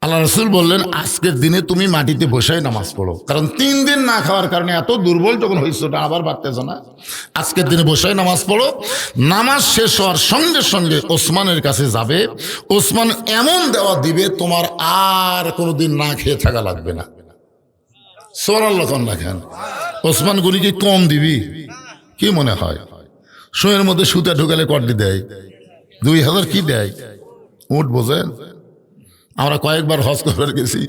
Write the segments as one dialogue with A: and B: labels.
A: আল্লাহ রসুল বললেন আজকের দিনে তুমি মাটিতে বসেই নামাজ পড়ো, কারণ 3 দিন না খাওয়ার কারণে এত দুর্বল যখন হয়েছে ওটা আবার বাড়তেছ না। আজকের দিনে বসেই নামাজ পড়ো। নামাজ শেষ হওয়ার সঙ্গে সঙ্গে ওসমানের কাছে যাবে, ওসমান এমন দেওয়া দিবে তোমার আর কোনোদিন না খেয়ে থাকা লাগবে না। সুবহানাল্লাহ রাখেন। ওসমান গুলি কি কম দিবি? কি মনে হয় শোয়ের মধ্যে সুতা ঢুকালে কড্ডি দেয়, 2000 কি দেয়? উঠ বোঝেন। আমরা কয়েকবার হজ করবার গেছি,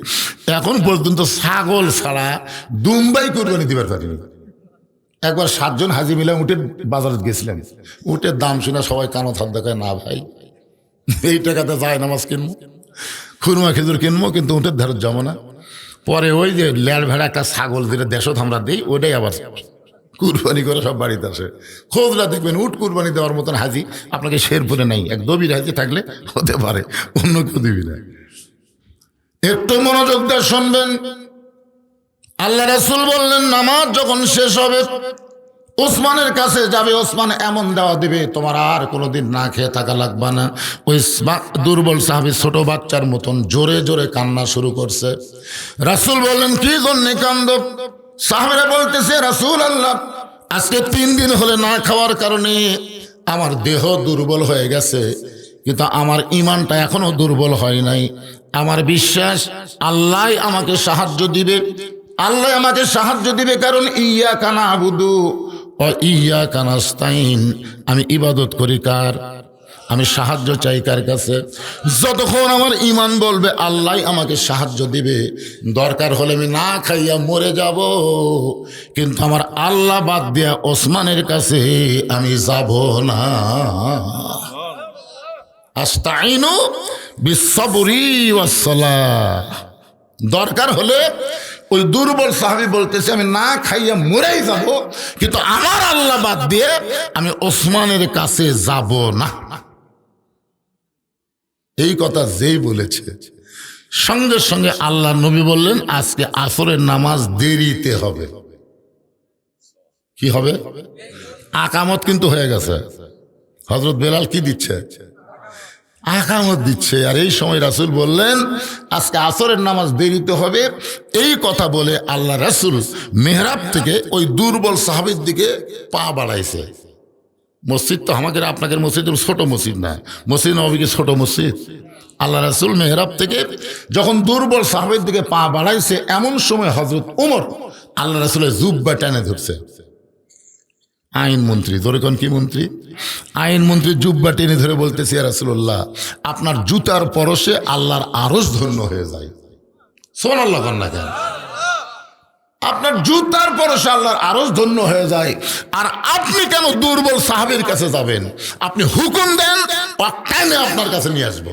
A: এখন পর্যন্ত ছাগল ছাড়া দুম্বাই কুরবানি দিবার পারিনি। একবার 7 জন হাজি মিলে উঠে বাজারে গেছিলাম, উঠের দাম শুনে সবাই কানো থাক দেখায়, না ভাই এই টাকাতে যায় নামাজ কিনবো, খুরমা খেজুর কিনবো, কিন্তু উঠের ধারত যাবো না। পরে ওই যে লেয়ার ভেড়া একটা ছাগল যেটা দেশত আমরা দিই, ওটাই আবার কুরবানি করে সব বাড়িতে আসে। খোঁজলা দেখবেন উট কুরবানি দেওয়ার মতন হাজি আপনাকে শেরপুরে নেই, এক দবির হাজি থাকলে হতে পারে, অন্য কেউ দিবি না। একটু মনোযোগ দিয়ে শুনবেন। আল্লাহ রাসূল বললেন নামাজ যখন শেষ হবে ওসমানের কাছে যাবে, ওসমান এমন দেওয়া দিবে তোমার আর কোনোদিন না খেয়ে থাকা লাগবে না। ওই দুর্বল সাহাবী ছোট বাচ্চার মতন জোরে জোরে কান্না শুরু করছে। রাসূল বললেন কি জন্যে কান্দ? সাহাবীরা বলতেছে রাসূল আল্লাহ, আজকে 3 দিন হলে না খাওয়ার কারণে আমার দেহ দুর্বল হয়ে গেছে, কিন্তু আমার ঈমানটা এখনো দুর্বল হয় নাই। আমার বিশ্বাস আল্লাহ আমাকে সাহায্য দিবে, আল্লাহ আমাকে সাহায্য দিবে, কারণ ইয়্যাকা না'বুদু ওয়া ইয়্যাকা নাস্তাইন। আমি ইবাদত করি কার? আমি সাহায্য চাই কার কাছে? যতক্ষণ আমার ঈমান বলবে আল্লাহ আমাকে সাহায্য দিবে, দরকার হলে আমি না খাইয়া মরে যাব, কিন্তু আমার আল্লাহ বাদ দিয়া ওসমানের কাছে আমি যাব না। আস্তাইনু বিসসবরি ওয়াস সালাহ। দরকার হলে ওই দুর্বল সাহাবী বলতেছে আমি না খাইয়া মরেই যাব, কিন্তু আমার আল্লাহ বাদ দিয়ে আমি ওসমানের কাছে যাব না। এই কথা যেই বলেছে সঙ্গে সঙ্গে আল্লাহ নবী বললেন আজকে আসরের নামাজ দেরিতে হবে। কি হবে? আকামত কিন্তু হয়ে গেছে। হযরত বেলাল কি দিচ্ছে? আকামত দিচ্ছে। আর এই সময় রাসূল বললেন আজকে আসরের নামাজ দেরিতে হবে। এই কথা বলে আল্লাহ রাসূল মেহরাব থেকে ওই দুর্বল সাহাবীর দিকে পা বাড়াইছে। মসজিদ তো আমাদের আপনাদের মসজিদ ছোট মসজিদ না, মসজিদ নববীকে ছোট মসজিদ। আল্লাহ রাসূল মেহরাব থেকে যখন দুর্বল সাহাবীর দিকে পা বাড়াইছে, এমন সময় হযরত ওমর আল্লাহ রাসূলের জুব্বা টেনে ধরছে। আইনমন্ত্রী, ধরে কোন কি মন্ত্রী? আইনমন্ত্রী জুব্বা টেনে ধরে বলতেছে ইয়া রাসূলুল্লাহ, আপনার জুতার পরশে আল্লাহর আরশ ধন্য হয়ে যায়। সুবহানাল্লাহ না কেন? আপনার জুতার পরশে আল্লাহর আরশ ধন্য হয়ে যায়, আর আপনি কেন দুর্বল সাহাবীর কাছে যাবেন? আপনি হুকুম দেন, টেনে আপনার কাছে নিয়ে আসবো।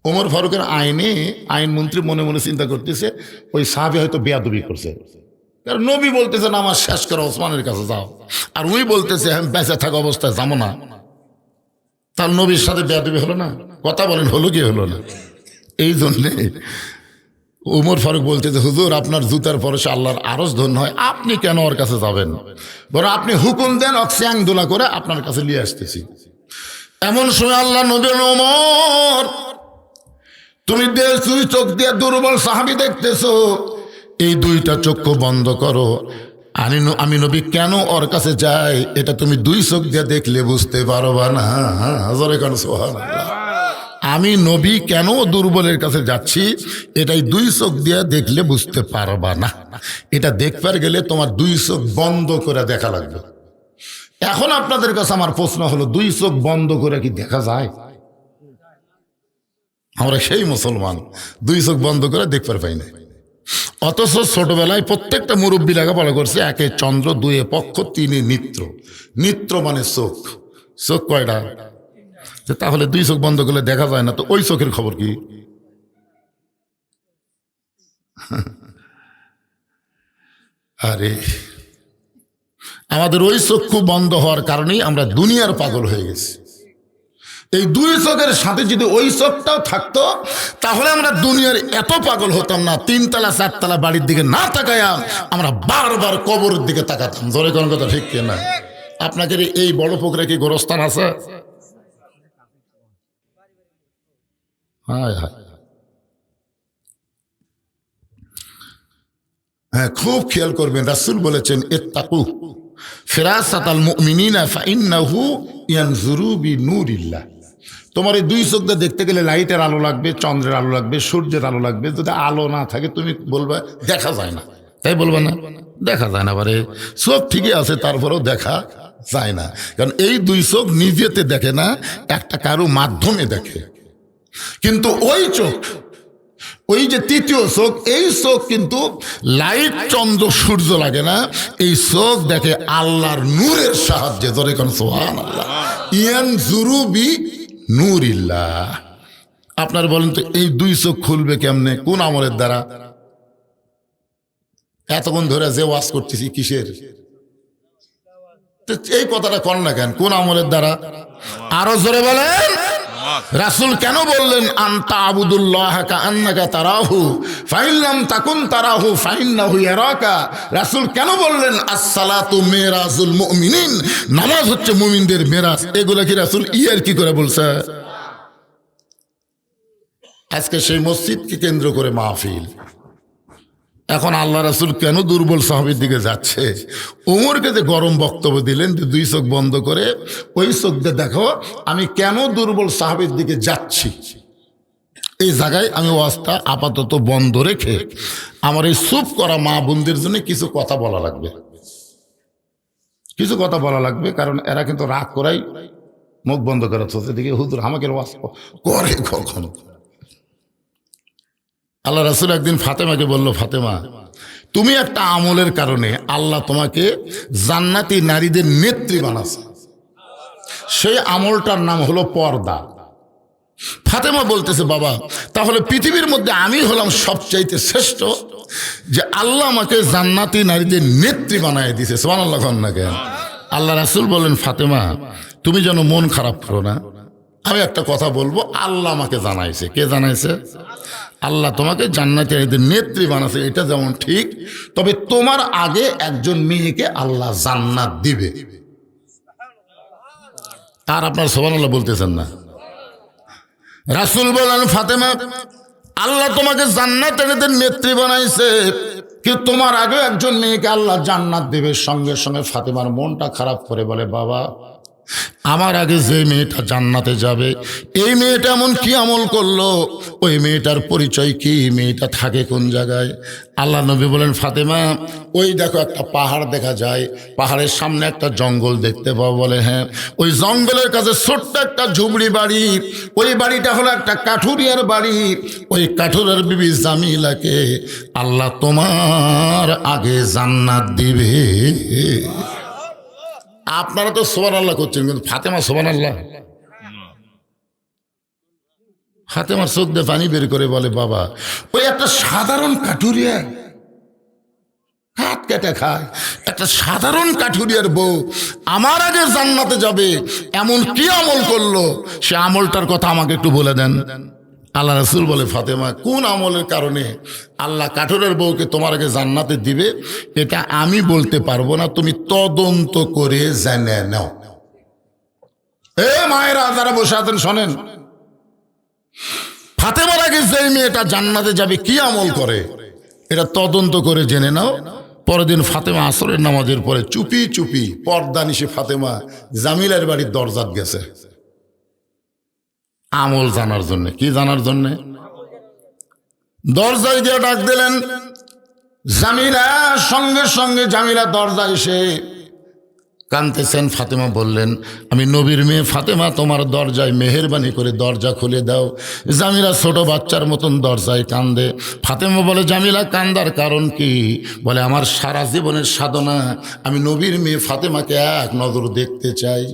A: ওমর ফারুকের আইনে আইনমন্ত্রী মনে মনে চিন্তা করতেছে ওই সাহাবী হয়তো বেয়াদবি করছে, কারণ নবী বলতেছে নামাজ শেষ করে ওসমানের কাছে যাও, আর উনি বলতেছে আমি বেঁচে থাকা অবস্থায় যাবো না। তার নবীর সাথে বেয়াদবি হলো না? কথা বলেন, হলো কি হলো না? এই জন্যে ওমর ফারুক বলতেছে হুজুর আপনার জুতার পরশে আল্লাহর আরশ ধন্য হয়, আপনি কেন ওর কাছে যাবেন? বরং আপনি হুকুম দেন, অক্সিয়াং দোলা করে আপনার কাছে নিয়ে আসতেছি। এমন সময় আল্লাহ নবী ওমর, তুমি দুই চোখ দিয়ে দুর্বল সাহাবী দেখতেছো, এই 2টা চক্ষু বন্ধ করো। আমি নবী কেন ওর কাছে যাই এটা তুমি 2 চোখ দিয়ে দেখলে বুঝতে পারবা না। সুবহানাল্লাহ। আমি নবী কেন দুর্বলের কাছে যাচ্ছি এটাই 2 চোখ দিয়ে দেখলে বুঝতে পারবা না। এটা দেখবার গেলে তোমার 2 চোখ বন্ধ করে দেখা লাগবে। এখন আপনাদের কাছে আমার প্রশ্ন হলো 2 চোখ বন্ধ করে কি দেখা যায়? আমরা সেই মুসলমান 2 চোখ বন্ধ করে দেখবার পাই না। অথচ ছোটবেলায় প্রত্যেকটা মুরব্বী লেখাপড়া করছে, 1 চন্দ্র, 2 পক্ষ, 3 নিত্র। নিত্র মানে চোখ। চোখ কয়টা? তাহলে 2 চোখ বন্ধ করলে দেখা যায় না, তো ওই চোখের খবর কি? আরে আমাদের ওই চক্ষু বন্ধ হওয়ার কারণেই আমরা দুনিয়ার পাগল হয়ে গেছি। এই 2 চোখের সাথে যদি ওই চোখটাও থাকতো তাহলে আমরা দুনিয়ার এত পাগল হতাম না। 3 তলা 4 তলা বাড়ির দিকে না তাকায়া আমরা বারবার কবরের দিকে তাকাতাম। ধরে কোন কথা ঠিক কিনা? আপনাদের এই বড় পুকুরে কি গোরস্থান আছে? হায় হায়, হ্যাঁ, খুব খেয়াল করবেন। রাসূল বলেছেন ইত্তাকু ফিরাসাতাল মুমিনিনা ফাইন্নাহু ইয়ানজুরু বিনূরিল্লাহ। তোমার এই দুই চোখ দিয়ে দেখতে গেলে লাইটের আলো লাগবে, চন্দ্রের আলো লাগবে, সূর্যের আলো লাগবে। যদি আলো না থাকে তুমি বলবে দেখা যায় না, তাই বলবে না? দেখা যায় না, বারে চোখ ঠিকই আছে তারপরেও দেখা যায় না, কারণ এই দুই চোখ নিজেতে দেখে না, একটা কারো মাধ্যমে দেখে। কিন্তু ওই চোখ, ওই যে তৃতীয় চোখ, এই চোখ কিন্তু লাইট চন্দ্র সূর্য লাগে না, এই চোখ দেখে আল্লাহর নূরের সাহায্যে। ধরে কোন সুবহানাল্লাহ, ইয়ানজুরু বিনূরিল্লাহ। আপনার বলেন তো এই দুই চোখ খুলবে কেমনে, কোন আমলের দ্বারা? এতক্ষণ ধরে যে ওয়াজ করতেছি কিসের? এই কথাটা কর না কেন, কোন আমলের দ্বারা? আরো জোরে বলেন। রাসূল কেন বললেন আনতা আবুদুল্লাহ কাআন্নাকা তারাহু ফাইল্লাম তাকুন তারাহু ফাইন্নাহু ইয়ারাকা? রাসূল কেন বললেন আসসালাতু মিরাজুল মুমিনিন, নামাজ হচ্ছে মুমিনদের মেরাজ? এগুলা কি রাসূল ইয়ার কি করে বলছে? আজকে সেই মসজিদকে কেন্দ্র করে মাহফিল। এখন আল্লাহ রাসূল কেন দুর্বল সাহাবীর দিকে যাচ্ছে? ওমরকে যে গরম বক্তব্য দিলেন যে দুই চোখ বন্ধ করে, ওই চোখ দিয়ে দেখো আমি কেন দুর্বল সাহাবীর দিকে যাচ্ছি। এই জায়গায় আমি ওয়াজটা আপাতত বন্ধ রেখে আমার এই চুপ করা মা বোনদের জন্য কিছু কথা বলা লাগবে, কিছু কথা বলা লাগবে। কারণ এরা কিন্তু রাগ করাই মুখ বন্ধ করে চলছে, দেখি হুজুর আমাকে ওয়াজ করে কখনো। আল্লাহ রাসূল একদিন ফাতেমাকে বলল, ফাতেমা তুমি একটা আমলের কারণে আল্লাহ তোমাকে জান্নাতি নারীদের নেত্রী বানাচ্ছে, সেই আমলটার নাম হলো পর্দা। ফাতেমা বলতেছে, বাবা তাহলে পৃথিবীর মধ্যে আমি হলাম সবচাইতে শ্রেষ্ঠ, যে আল্লাহ আমাকে জান্নাতি নারীদের নেত্রী বানায় দিছে। সুবহানাল্লাহ না কেন? আল্লাহ রাসূল বলেন, ফাতেমা তুমি যেন মন খারাপ করো না, আমি একটা কথা বলবো, আল্লাহ আমাকে জানাইছে। কে জানাইছে? আল্লাহ তোমাকে জান্নাতি নারীদের নেত্রী বানাইছে, এটা যেমন ঠিক, তবে তোমার আগে একজন মেয়েকে আল্লাহ জান্নাত দিবে। আর আপনার সুবহানাল্লাহ বলতেছেন না? রাসূল বলেন, ফাতেমা আল্লাহ তোমাকে জান্নাতি নারীদের নেত্রী বানাইছে, কিন্তু তোমার আগে একজন মেয়েকে আল্লাহ জান্নাত দিবে। সঙ্গে সঙ্গে ফাতেমার মনটা খারাপ করে বলে, বাবা আমার আগে যে মেয়েটা জান্নাতে যাবে, এই মেয়েটা এমন কি আমল করলো, ওই মেয়েটার পরিচয় কি, মেয়েটা থাকে কোন জায়গায়? আল্লাহ নবী বলেন, ফাতেমা ওই দেখো একটা পাহাড় দেখা যায়, পাহাড়ের সামনে একটা জঙ্গল দেখতে পাও? বলে হ্যাঁ। ওই জঙ্গলের কাছে ছোট্ট একটা ঝুপড়ি বাড়ি, ওই বাড়িটা হলো একটা কাঠুরিয়ার বাড়ি। ওই কাঠুরিয়ার বিবি জামিলাকে আল্লাহ তোমার আগে জান্নাত দিবে। আপনারা তো সুবহানাল্লাহ করছেন, কিন্তু ফাতেমা সুবহানাল্লাহ। ফাতেমার চোখ দিয়ে পানি বের করে বলে, বাবা ওই একটা সাধারণ কাঠুরিয়া, হাত কেটে খায়, একটা সাধারণ কাঠুরিয়ার বউ আমার আগে জান্নাতে যাবে, এমন কি আমল করলো, সে আমলটার কথা আমাকে একটু বলে দেন। আল্লাহ রাসূল বলে, ফাতেমা কোন আমলের কারণে আল্লাহ কাঠুরের বউকে তোমার আগে জান্নাতে দিবে এটা আমি বলতে পারবো না, তুমি তদন্ত করে জেনে নাও। এ মায়েরা যারা বসে আছেন শোনেন, ফাতেমার আগে যে মেয়েটা জান্নাতে যাবে কি আমল করে এটা তদন্ত করে জেনে নাও। পরের দিন ফাতেমা আসরের নামাজের পরে চুপি চুপি পর্দা নিশে ফাতেমা জামিলার বাড়ির দরজাত গেছে আমল জানার জন্য। কি জানার জন্য? দরজায় দিয়ে ডাক দিলেন জামিলা, সঙ্গে সঙ্গে জামিলা দরজা এসে কাঁদতেছেন। ফাতেমা বললেন, আমি নবীর মেয়ে ফাতেমা, তোমার দরজায় মেহেরবানি করে দরজা খুলে দাও। জামিলা ছোট বাচ্চার মতন দরজায় কান্দে। ফাতেমা বলে, জামিলা কান্দার কারণ কি? বলে, আমার সারা জীবনের সাধনা, আমি নবীর মেয়ে ফাতেমাকে এক নজর দেখতে চাই।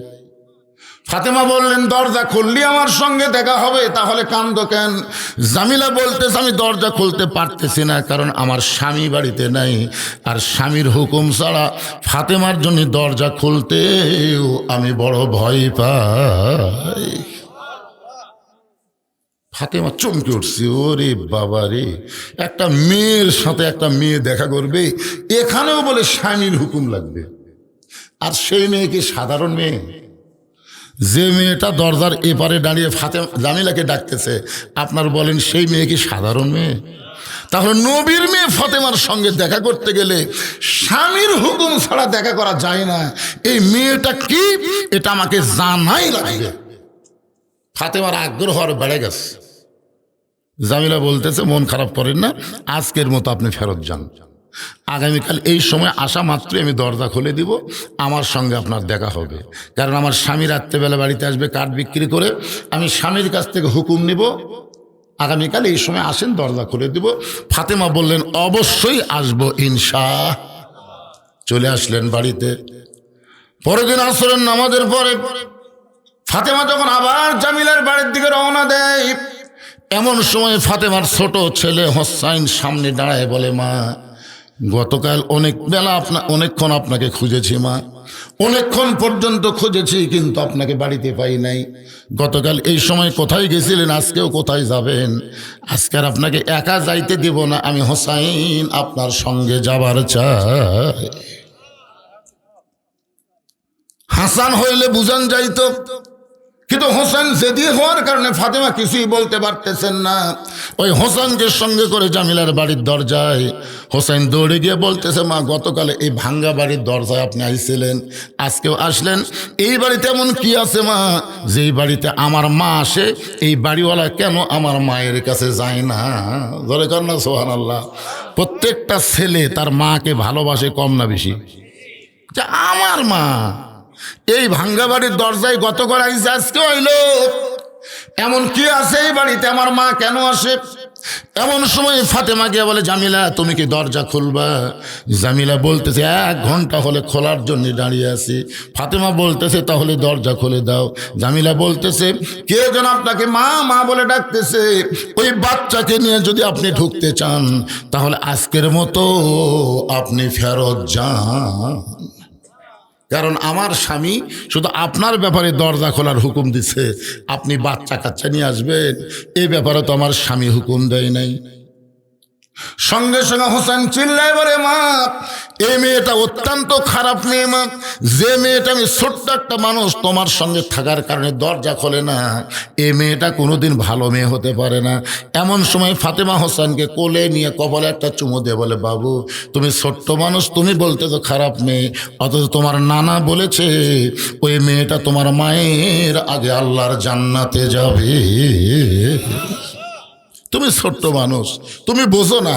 A: ফাতেমা বললেন, দরজা খুললি আমার সঙ্গে দেখা হবে, তাহলে কান্দো কেন? জামিলা বলতেছে, আমি দরজা খুলতে পারতেছি না, কারণ আমার স্বামী বাড়িতে নাই, আর স্বামীর হুকুম ছাড়া ফাতেমার জন্য দরজা খুলতেও আমি বড় ভয় পাই। ফাতেমা চমকে উঠছে, ওরে বাবা রে, একটা মেয়ের সাথে একটা মেয়ে দেখা করবে, এখানেও বলে স্বামীর হুকুম লাগবে, আর সেই মেয়ে কি সাধারণ মেয়ে? যে মেয়েটা দরজার এপারে দাঁড়িয়ে জামিলাকে ডাকতেছে, আপনার বলেন সেই মেয়ে কি সাধারণ মেয়ে? তাহলে নবীর মেয়ে ফাতেমার সঙ্গে দেখা করতে গেলে স্বামীর হুকুম ছাড়া দেখা করা যায় না। এই মেয়েটা কি এটা আমাকে জানাই লাগবে। ফাতেমার আগ্রহ আর বেড়ে গেছে। জামিলা বলতেছে মন খারাপ করেন না, আজকের মতো আপনি ফেরত যান, আগামীকাল এই সময় আসা মাত্রই আমি দরজা খুলে দিব, আমার সঙ্গে আপনার দেখা হবে। কারণ আমার স্বামী রাত্রেবেলা বাড়িতে আসবে কাঠ বিক্রি করে, আমি স্বামীর কাছ থেকে হুকুম নিব, আগামীকাল এই সময় আসেন, দরজা খুলে দিব। ফাতেমা বললেন অবশ্যই আসবো ইনশাআল্লাহ। চলে আসলেন বাড়িতে। পরের দিন আসরের নামাজের পরে ফাতেমা যখন আবার জামিলার বাড়ির দিকে রওনা দেয়, এমন সময় ফাতেমার ছোট ছেলে হোসাইন সামনে দাঁড়ায় বলে, মা গতকাল অনেক বেলা অনেকক্ষণ আপনাকে খুঁজেছি মা, অনেকক্ষণ পর্যন্ত খুঁজেছি, কিন্তু আপনাকে বাড়িতে পাই নাই। গতকাল এই সময় কোথায় গেছিলেন, আজকেও কোথায় যাবেন? আজকে আর আপনাকে একা যাইতে দিব না, আমি হোসাইন আপনার সঙ্গে যাবার চাই। হাসান হইলে বুঝান যাইতো, কিন্তু হোসেন জেদি হওয়ার কারণে ফাতেমা কিছুই বলতে পারতেছেন না। ওই হোসেনকে সঙ্গে করে জামিলার বাড়ির দরজায় হোসেন দৌড়ে গিয়ে বলতেছে, মা গতকালে এই ভাঙ্গা বাড়ির দরজায় আপনি আইছিলেন, আজকেও আসলেন, এই বাড়িতে এমন কি আছে মা যেই বাড়িতে আমার মা আসে, এই বাড়িওয়ালা কেন আমার মায়ের কাছে যায় না? ধরে কর না সুবহানাল্লাহ। প্রত্যেকটা ছেলে তার মাকে ভালোবাসে কম না বেশি? যে আমার মা এই ভাঙ্গা বাড়ির দরজায় গতকাল আইসে, আজকেও আইলো, এমন কি আছে এই বাড়িতে, আমার মা কেন আসে? এমন সময় ফাতেমা গিয়ে বলে, জামিলা তুমি কি দরজা খুলবা? জামিলা বলতেছে 1 ঘন্টা হলে খোলার জন্য দাঁড়িয়ে আছি। ফাতেমা বলতেছে তাহলে দরজা খুলে দাও। জামিলা বলতেছে, কে যেন আপনাকে মা মা বলে ডাকতেছে, ওই বাচ্চাকে নিয়ে যদি আপনি ঢুকতে চান তাহলে আজকের মতো আপনি ফেরত যান। কারণ আমার স্বামী শুধু আপনার ব্যাপারে দরজা খোলার হুকুম দিছে, আপনি বাচ্চা কাচ্চা নিয়ে আসবেন এই ব্যাপারে তো আমার স্বামী হুকুম দেয় নাই। সঙ্গে সঙ্গে হোসেন চিল্লায় বলে, মা এই মেয়েটা অত্যন্ত খারাপ মেয়ে মা, যে মেয়েটা আমি ছোট্ট একটা মানুষ তোমার সঙ্গে থাকার কারণে দরজা খোলে না, এই মেয়েটা কোনোদিন ভালো মেয়ে হতে পারে না। এমন সময় ফাতেমা হোসেনকে কোলে নিয়ে কপালে একটা চুমু দিয়ে বলে, বাবু তুমি ছোট্ট মানুষ, তুমি বলতে তো খারাপ মেয়ে, অথচ তোমার নানা বলেছে ওই মেয়েটা তোমার মায়ের আগে আল্লাহর জান্নাতে যাবে। তুমি ছোট্ট মানুষ, তুমি বোঝো না,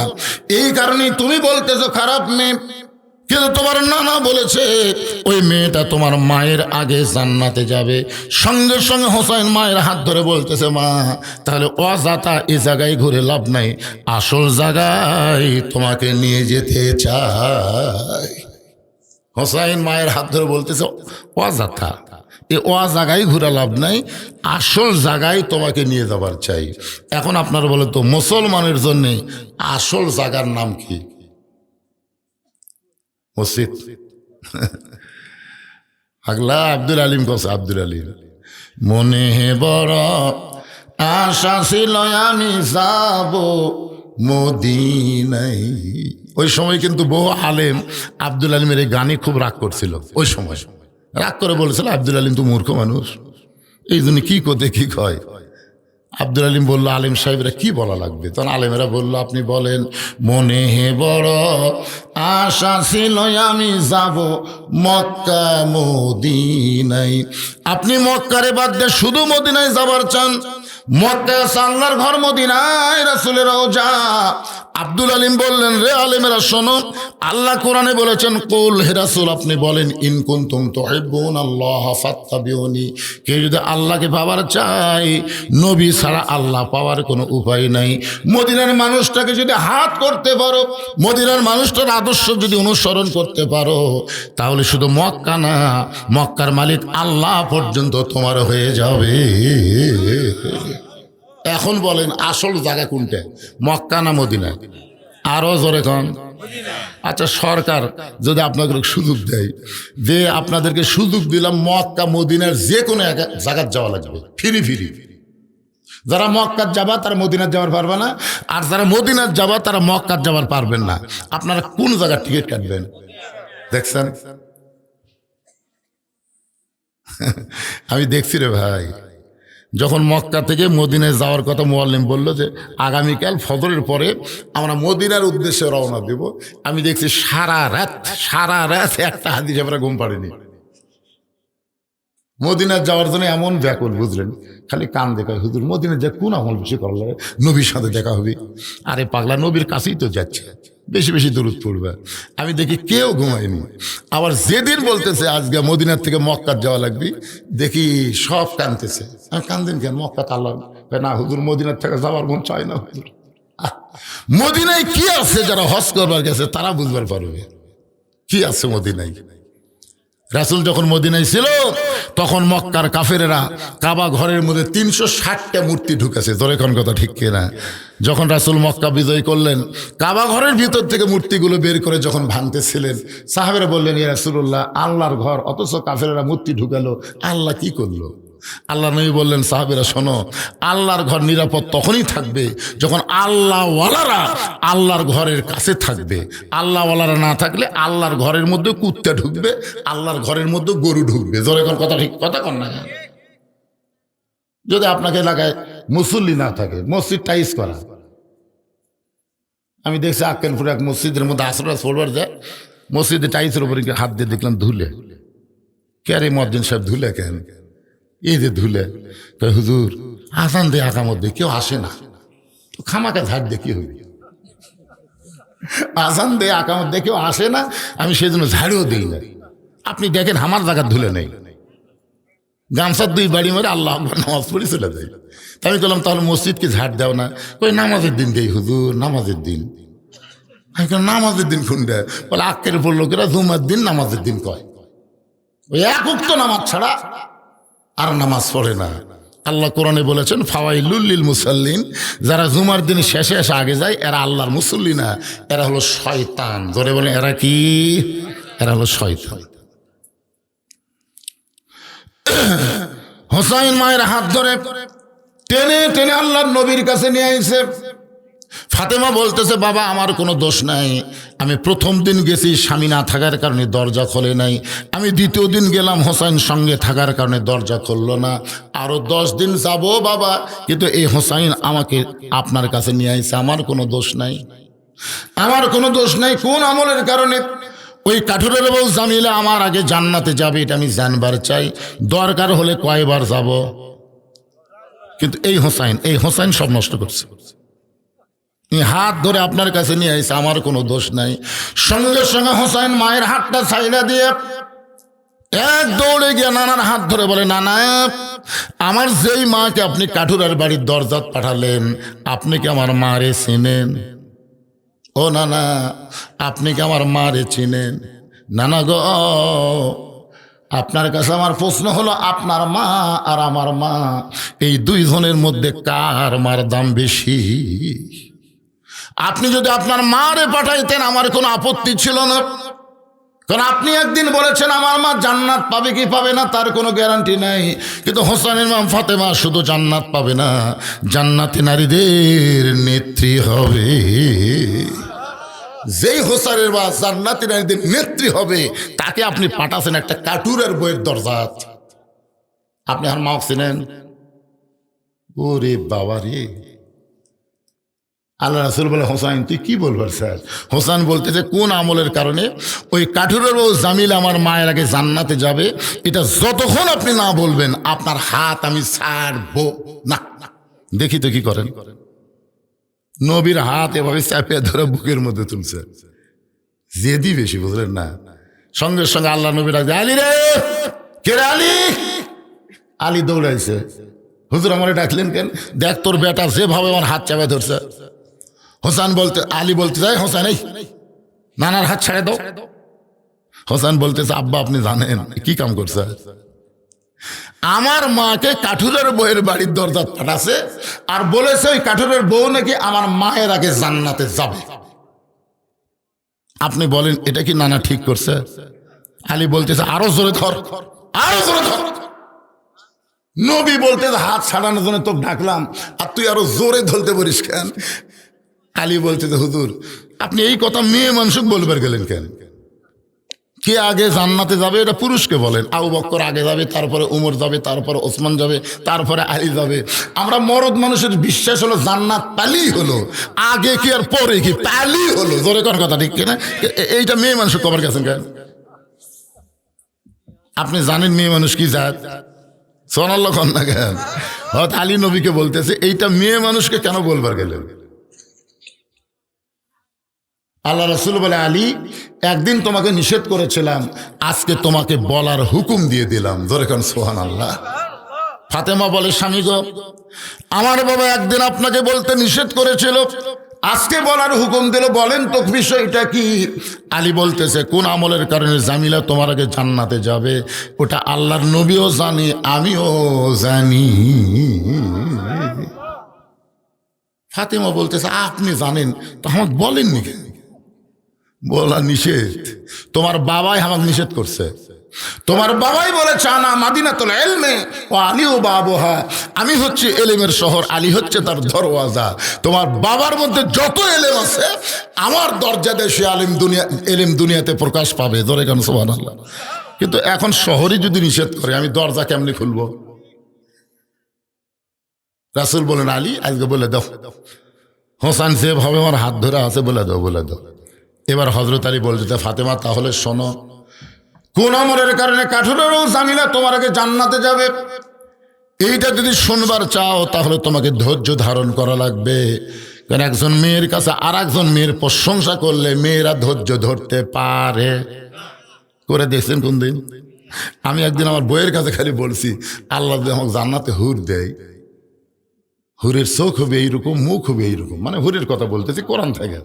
A: এই কারণেই তুমি বলতেছো খারাপ মেয়ে, কিন্তু তোমার নানা বলেছে ওই মেয়েটা তোমার মায়ের আগে জান্নাতে যাবে। সঙ্গে সঙ্গে হোসেন মায়ের হাত ধরে বলতেছে, মা তাহলে অযথা এই জায়গায় ঘুরে লাভ নাই, আসল জায়গায় তোমাকে নিয়ে যেতে চাই। হোসেন মায়ের হাত ধরে বলতেছে, অযথা এ জায়গায় ঘুরে লাভ নাই, আসল জায়গায় তোমাকে নিয়ে যাবার চাই। এখন আপনারা বলে তো মুসলমানের জন্য আসল জায়গার নাম কি? মসজিদ। আগলা আব্দুল আলিম কছে, আব্দুল আলিম মনে বড় আশা ছিল আমি যাব মদিনায়। ওই সময় কিন্তু বহু আলেম আব্দুল আলিমের এই গানে খুব রাগ করছিল। ওই সময় রাগ করে বলেছিল আব্দুল আলিম তো মূর্খ মানুষ, এই জন্য কি করতে কি কয়। আব্দুল আলিম বলল, আলিম সাহেবরা কি বলা লাগবে? তখন আলেমেরা বলল, আপনি বলেন, মনে বড় আশা ছিল আমি যাব মক্কা মদিনায়। আপনি মক্কারে বাদ দিয়ে শুধু মদিনায় যাবার চান? মক্কা আল্লাহর ঘর, মদিনায় রাসূলের রওজা। আব্দুল আলিম বললেন, রে আলেমেরা শোনো, আল্লাহ কোরআনে বলেছেন, কুল হে রাসূল আপনি বলেন, ইন কুনতুম তুহিব্বুনাল্লাহ ফাত্তাবিউনি, কেউ যদি আল্লাহকে পাওয়ার চায় নবী ছাড়া আল্লাহ পাওয়ার কোনো উপায় নাই। মদিনার মানুষটাকে যদি হাত করতে পারো, মদিনার মানুষটার আদর্শ যদি অনুসরণ করতে পারো, তাহলে শুধু মক্কা না, মক্কার মালিক আল্লাহ পর্যন্ত তোমার হয়ে যাবে। এখন বলেন আসল জায়গা কোনটা, মক্কা না মদিনা? আরো জোরে কন। আচ্ছা, সরকার যদি আপনাদের সুযোগ দেয়, যে আপনাদেরকে সুযোগ দিলাম মক্কা মদিনার যে কোনো জায়গায় যাওয়া লাগবে ফিরি ফিরি, যারা মক্কার যাবা তারা মদিনার যাওয়ার পারবে না, আর যারা মদিনার যাবা তারা মক্কার যাওয়ার পারবেন না, আপনারা কোন জায়গার টিকিট কাটবেন? দেখছেন, আমি দেখছি রে ভাই, যখন মক্কা থেকে মদিনায় যাওয়ার কথা মুআল্লিম বলল যে আগামীকাল ফজরের পরে আমরা মদিনার উদ্দেশ্যে রওনা দেব, আমি দেখছি সারা রাত একটা হাদিস আমরা ঘুম পাড়িনি। মদিনার যাওয়ার জন্য এমন ব্যাকুল, বুঝলেন, খালি কান দেখা, হুজুর মদিনার যা কোন আমল বেশি করা লাগে, নবীর সাথে দেখা হবে। আরে পাগলা, নবীর কাছেই তো যাচ্ছে, বেশি বেশি দরুদ পড়বে। আমি দেখি কেউ ঘুমায়নি। আবার যেদিন বলতেছে আজকে মদিনার থেকে মক্কা যাওয়া লাগবে, দেখি সব কাঁদতেছে। আমি কান্দেন কেন? মক্কা আল্লাহ না হুজুর, মদিনার থেকে যাওয়ার মন চায় না হুজুর। মদিনায় কি আছে? যারা হজ করবার গেছে তারা বুঝবার পারবে কি আছে মদিনায়। রাসূল যখন মদিনায় ছিল তখন মক্কার কাফেরেরা কাবা ঘরের মধ্যে 360টা মূর্তি ঢুকেছে। জোরে কোন কথা ঠিক কিনা? যখন রাসূল মক্কা বিজয় করলেন, কাবা ঘরের ভিতর থেকে মূর্তিগুলো বের করে যখন ভাঙতেছিলেন, সাহাবেরা বললেন, ইয়া রাসূলুল্লাহ, আল্লাহর ঘর, অথচ কাফেরেরা মূর্তি ঢুকালো, আল্লাহ কি করলো? আল্লাহ নবী বললেন, সাহাবেরা শোনো, আল্লাহর ঘর নিরাপদ তখনই থাকবে যখন আল্লাহওয়ালারা আল্লাহর ঘরের কাছে থাকবে। আল্লাহওয়ালারা না থাকলে আল্লাহর ঘরের মধ্যে কুত্তা ঢুকবে, আল্লাহর ঘরের মধ্যে গরু ঢুকবে। জোরে কোন কথা ঠিক কথা কন না? যদি আপনাকে এলাকায় মুসল্লি না থাকে, মসজিদ টাইস করা, আমি দেখছি আক্কেলপুরে এক মসজিদের মধ্যে আসরা পড়বার যায়, মসজিদে টাইসের উপরে হাত দিয়ে দেখলাম ধুলে। কে রে মুয়াজ্জিন সাহেব, ধুলে কেন? এই যে ধুলে, হুজুর আজান দিয়ে আকামত দিয়ে কেউ আসে না, খামাকে ঝাড় দিয়ে কি হইবে? আজান দিয়ে আকামত দিয়ে কেউ আসে না, আমি সেই জন্য ঝাড়িও দিই না। আপনি দেখেন আমার জায়গার ধুলে নেই, গামছার 2 বাড়ি মারে আল্লাহ আকবার নামাজ পড়ে চলে যায়। তাই আমি বললাম, তাহলে মসজিদকে ঝাড় দাও না? ওই নামাজের দিন দেই হুজুর, নামাজের দিন। নামাজের দিন কোনটা? বলে আক্কের উপর লোকেরা জুমার দিন নামাজের দিন কয়, ওই এক উক্ত নামাজ ছাড়া আর নামাজ পড়ে না। আল্লাহ কোরআনে বলেছেন, ফাওয়াইলুল লিল মুসাল্লিন, যারা জুমার দিন শেষে এসে আগে যায় এরা আল্লাহর মুসল্লি না, এরা হলো শয়তান। ধরে বলে এরা কি? এরা হলো শয়তান। হোসাইন মায়ের হাত ধরে টেনে টেনে আল্লাহর নবীর কাছে নিয়ে আইছে। ফাতেমা বলতেছে, বাবা আমার কোনো দোষ নাই, আমি প্রথম দিন গেছি স্বামী না থাকার কারণে দরজা খোলে নাই, আমি দ্বিতীয় দিন গেলাম হোসাইন সঙ্গে থাকার কারণে দরজা খুললো না, আরো 10 দিন যাবো বাবা, কিন্তু এই হোসাইন আমাকে আপনার কাছে নিয়ে আইছে, আমার কোনো দোষ নাই, আমার কোনো দোষ নাই। কোন আমলের কারণে? ওই কাঠুরের বউ জামিলা আমার আগে জান্নাতে যাবে, এটা আমি জানবার চাই, দরকার হলে কয়বার যাব। কিন্তু এই হোসাইন সব নষ্ট করছে। হাত ধরে আপনার কাছে নিয়ে আইছে, আমার কোনো দোষ নাই। সঙ্গে সঙ্গে হোসাইন মায়ের হাতটা ছাইড়া দিয়ে এক দৌড়ে গিয়ে নানার হাত ধরে বলে, নানা, আমার যেই মাকে আপনি কাঠুরার বাড়ির দরজাত পাঠালেন, আপনি কি আমার মারে চিনেন? ও নানা, আপনি কি আমার মারে চিনেন? নানা গো, আপনার কাছে আমার প্রশ্ন হলো, আপনার মা আর আমার মা, এই 2 জনের মধ্যে কার মার দাম বেশি? আপনি যদি আপনার মারে পাঠাইতেন আমার কোনো আপত্তি ছিল না, কারণ আপনি একদিন বলেছেন আমার মা জান্নাত পাবে কি পাবে না তার কোনো গ্যারান্টি নাই। কিন্তু হোসেনের মা ফাতেমা শুধু জান্নাত পাবে না, জান্নাতি নারীদের নেত্রী হবে। যেই হোসেনের মা জান্নাতি নারীদের নেত্রী হবে, তাকে আপনি পাঠাছেন একটা কাঠুরের বইয়ের দরজাত। আপনি আর মা চিনেন? ওরে বাবা রে! আল্লাহ রাসূল বলে, হোসাইন তুই কি বলবার স্যার? হোসাইন বলতেছে, কোন আমলের কারণে ওই কাঠুরের বউ জামিল আমার মায়ের আগে জান্নাতে যাবে, এটা যতক্ষণ আপনি না বলবেন আপনার হাত আমি ছাড়বো না। দেখি তো কি করেন। নবীর হাত এভাবে চাপিয়ে ধরে বুকের মধ্যে তুলছে, জেদি বেশি, বুঝলেন না? সঙ্গে সঙ্গে আল্লাহ নবীর আগে, আলী রে, কে রে আলী? আলী দৌড়াইছে, হুজুর আমারে ডাকলেন কেন? দেখ তোর বেটা যেভাবে আমার হাত চাপে ধরছে। হোসেন বলতে, আলী বলতে যায়, হোসেন এই নানার হাত ছেড়ে দাও। হোসেন বলতেছে, আব্বা আপনি জানেন কি কাম করছে? আমার মাকে কাঠুরের বউয়ের বাড়ির দরজা পাঠাছে আর বলেছে ওই কাঠুরের বউ নাকি আমার মায়ের আগে জান্নাতে যাবে। আপনি বলেন এটা কি নানা ঠিক করছে? আলী বলতেছে, আরো জোরে ধর, আরো জোরে ধর। নবী বলতেছে, হাত ছাড়ানোর জন্য তো ডাকলাম আর তুই আরো জোরে ধরতে পারিস কেন? আলী বলতেছে, হুজুর আপনি এই কথা মেয়ে মানুষ বলবার গেলেন কেন? কে আগে জান্নাতে যাবে এটা পুরুষকে বলেন। আবু বকর আগে যাবে, তারপরে উমর যাবে, তারপরে ওসমান যাবে, তারপরে আলী যাবে। আমরা মরদ মানুষের বিশ্বাস হলো জান্নাত পালি হলো, আগে কি আর পরে কি পালি হলো। জোরে কোন কথা ঠিক কিনা? এইটা মেয়ে মানুষ কবার গেছেন কেন? আপনি জানেন মেয়ে মানুষ কি জাত? সোনাল্লাহ কন্যা কেন? হয়তো আলী নবীকে বলতেছে এইটা মেয়ে মানুষকে কেন বলবার গেলেন? আল্লাহ রসুল বলে, আলী একদিন তোমাকে নিষেধ করেছিলাম, আজকে তোমাকে বলার হুকুম দিয়ে দিলাম। ধরে কারণ সুবহানাল্লাহ। ফাতেমা বলে, স্বামী গো, আমার বাবা একদিন আপনাকে বলতে নিষেধ করেছিল, আজকে বলার হুকুম দিল, বলেন তো বিষয়টা কি? আলী বলতেছে, কোন আমলের কারণে জামিলা তোমার আগে জান্নাতে যাবে ওটা আল্লাহর নবীও জানি, আমিও জানি। ফাতেমা বলতেছে, আপনি জানেন তো আমাকে বলেননি কেন? বলা নিষেধ, তোমার বাবাই আমাকে নিষেধ করছে। তোমার বাবাই বলেছে আনা মাদিনাতুল ইলমে ওয়া আলী ও বাবুহা, আমি হচ্ছে এলেমের শহর, আলী হচ্ছে তার দরওয়াজা। তোমার বাবার মধ্যে যত এলেম আছে আমার দরজা দিয়ে সে এলেম দুনিয়াতে প্রকাশ পাবে। ধরে কেন সুবহানাল্লাহ। কিন্তু এখন শহরে যদি নিষেধ করে আমি দরজা কেমনি খুলবো? রাসূল বলেন, আলী আজকে বলে দাও, হোসেন যেভাবে আমার হাত ধরে আছে বলে দাও, বলে দাও। এবার হযরত আলী বলতে, ফাতেমা তাহলে শোনো, কোন আমলের কারণে কাঠুরেরও জামিলা তোমার আগে জান্নাতে যাবে এইটা যদি শুনবার চাও তাহলে তোমাকে ধৈর্য ধারণ করা লাগবে। কারণ একজন মেয়ের কাছে আর একজন মেয়ের প্রশংসা করলে মেয়েরা ধৈর্য ধরতে পারে। করে দেখছেন কোন দিন? আমি একদিন আমার বইয়ের কাছে খালি বলছি, আল্লাহ যদি আমাকে জান্নাতে হুর দেয়, হুরের চোখ হবে এইরকম, মুখ হবে এইরকম, মানে হুরের কথা বলতেছি কোরআন থেকে।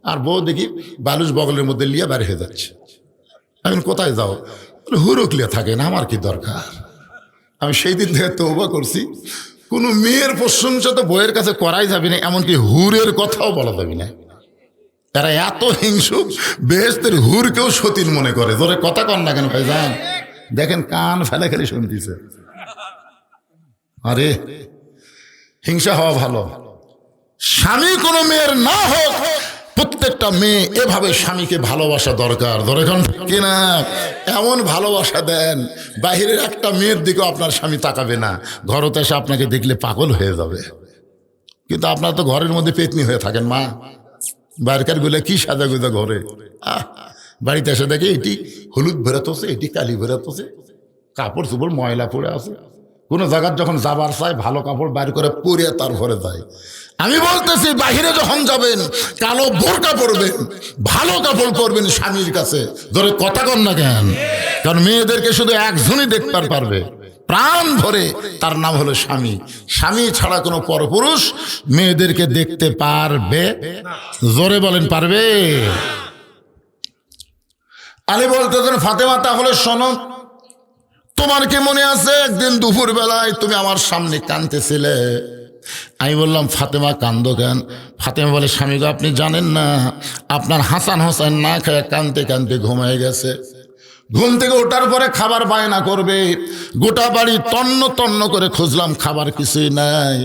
A: আর বউ দেখি বালুচ বগলের মধ্যে লিয়ে বের হয়ে যাচ্ছে। এখন কোথায় যাও? হুরুকলিয়া থাকে না, আমার কি দরকার? আমি সেই দিন থেকে তওবা করছি, কোনো মেয়ের প্রশংসা তো বইয়ের কাছে করাই যাবে না, এমনকি হুরের কথাও বলা যাবে না। তারা এত হিংসুক, বেহেশতের হুরকেও সতীন মনে করে। ধরে কথা কন না কেন ভাই? যান দেখেন কান ফেলে খালি শুনতেছে। আরে হিংসা হওয়া ভালো। স্বামী কোনো মেয়ের না হোক, প্রত্যেকটা মেয়ে এভাবে স্বামীকে ভালোবাসা দরকার। ধরে কিনা এমন ভালোবাসা দেন, বাহিরের একটা মেয়ের দিকেও আপনার স্বামী তাকাবে না, ঘরতে এসে আপনাকে দেখলে পাগল হয়ে যাবে। কিন্তু আপনার তো ঘরের মধ্যে পেতনি হয়ে থাকেন, মা বাইরকার গুলো কি সাজা গুজা ঘরে, বাড়িতে এসে দেখে এটি হলুদ ভেরাতেছে, এটি কালি ভেরাতেছে, কাপড় চোপড় ময়লা পড়ে আছে। কোনো জায়গার যখন যাবার চায় ভালো কাপড় বাইর করে পরে তার ঘরে যায়। আমি বলতেছি বাহিরে যখন যাবেন কালো বোরকা পরবেন, ভালো কাপড় পরবেন স্বামীর কাছে। ধরে কথা কন না কেন? কারণ মেয়েদেরকে শুধু একজনই দেখতে পারবে প্রাণ ভরে, তার নাম হলো স্বামী। স্বামী ছাড়া কোনো পরপুরুষ মেয়েদেরকে দেখতে পারবে? জোরে বলেন, পারবে? আলী বলতেছেন, ফাতেমা তাহলে শোনো, তোমার কি মনে আছে একদিন দুপুর বেলায় তুমি আমার সামনে কাঁদতেছিলে? আমি বললাম, ফাতেমা কান্দো কেন? ফাতেমা বলে, স্বামী গো, আপনি জানেন না আপনার হাসান হোসেন না খেয়ে কাঁদতে কাঁদতে ঘুমিয়ে গেছে। ঘুম থেকে ওঠার পরে খাবার বায়না করবে, গোটা বাড়ি তন্ন তন্ন করে খুঁজলাম, খাবার কিছুই নাই,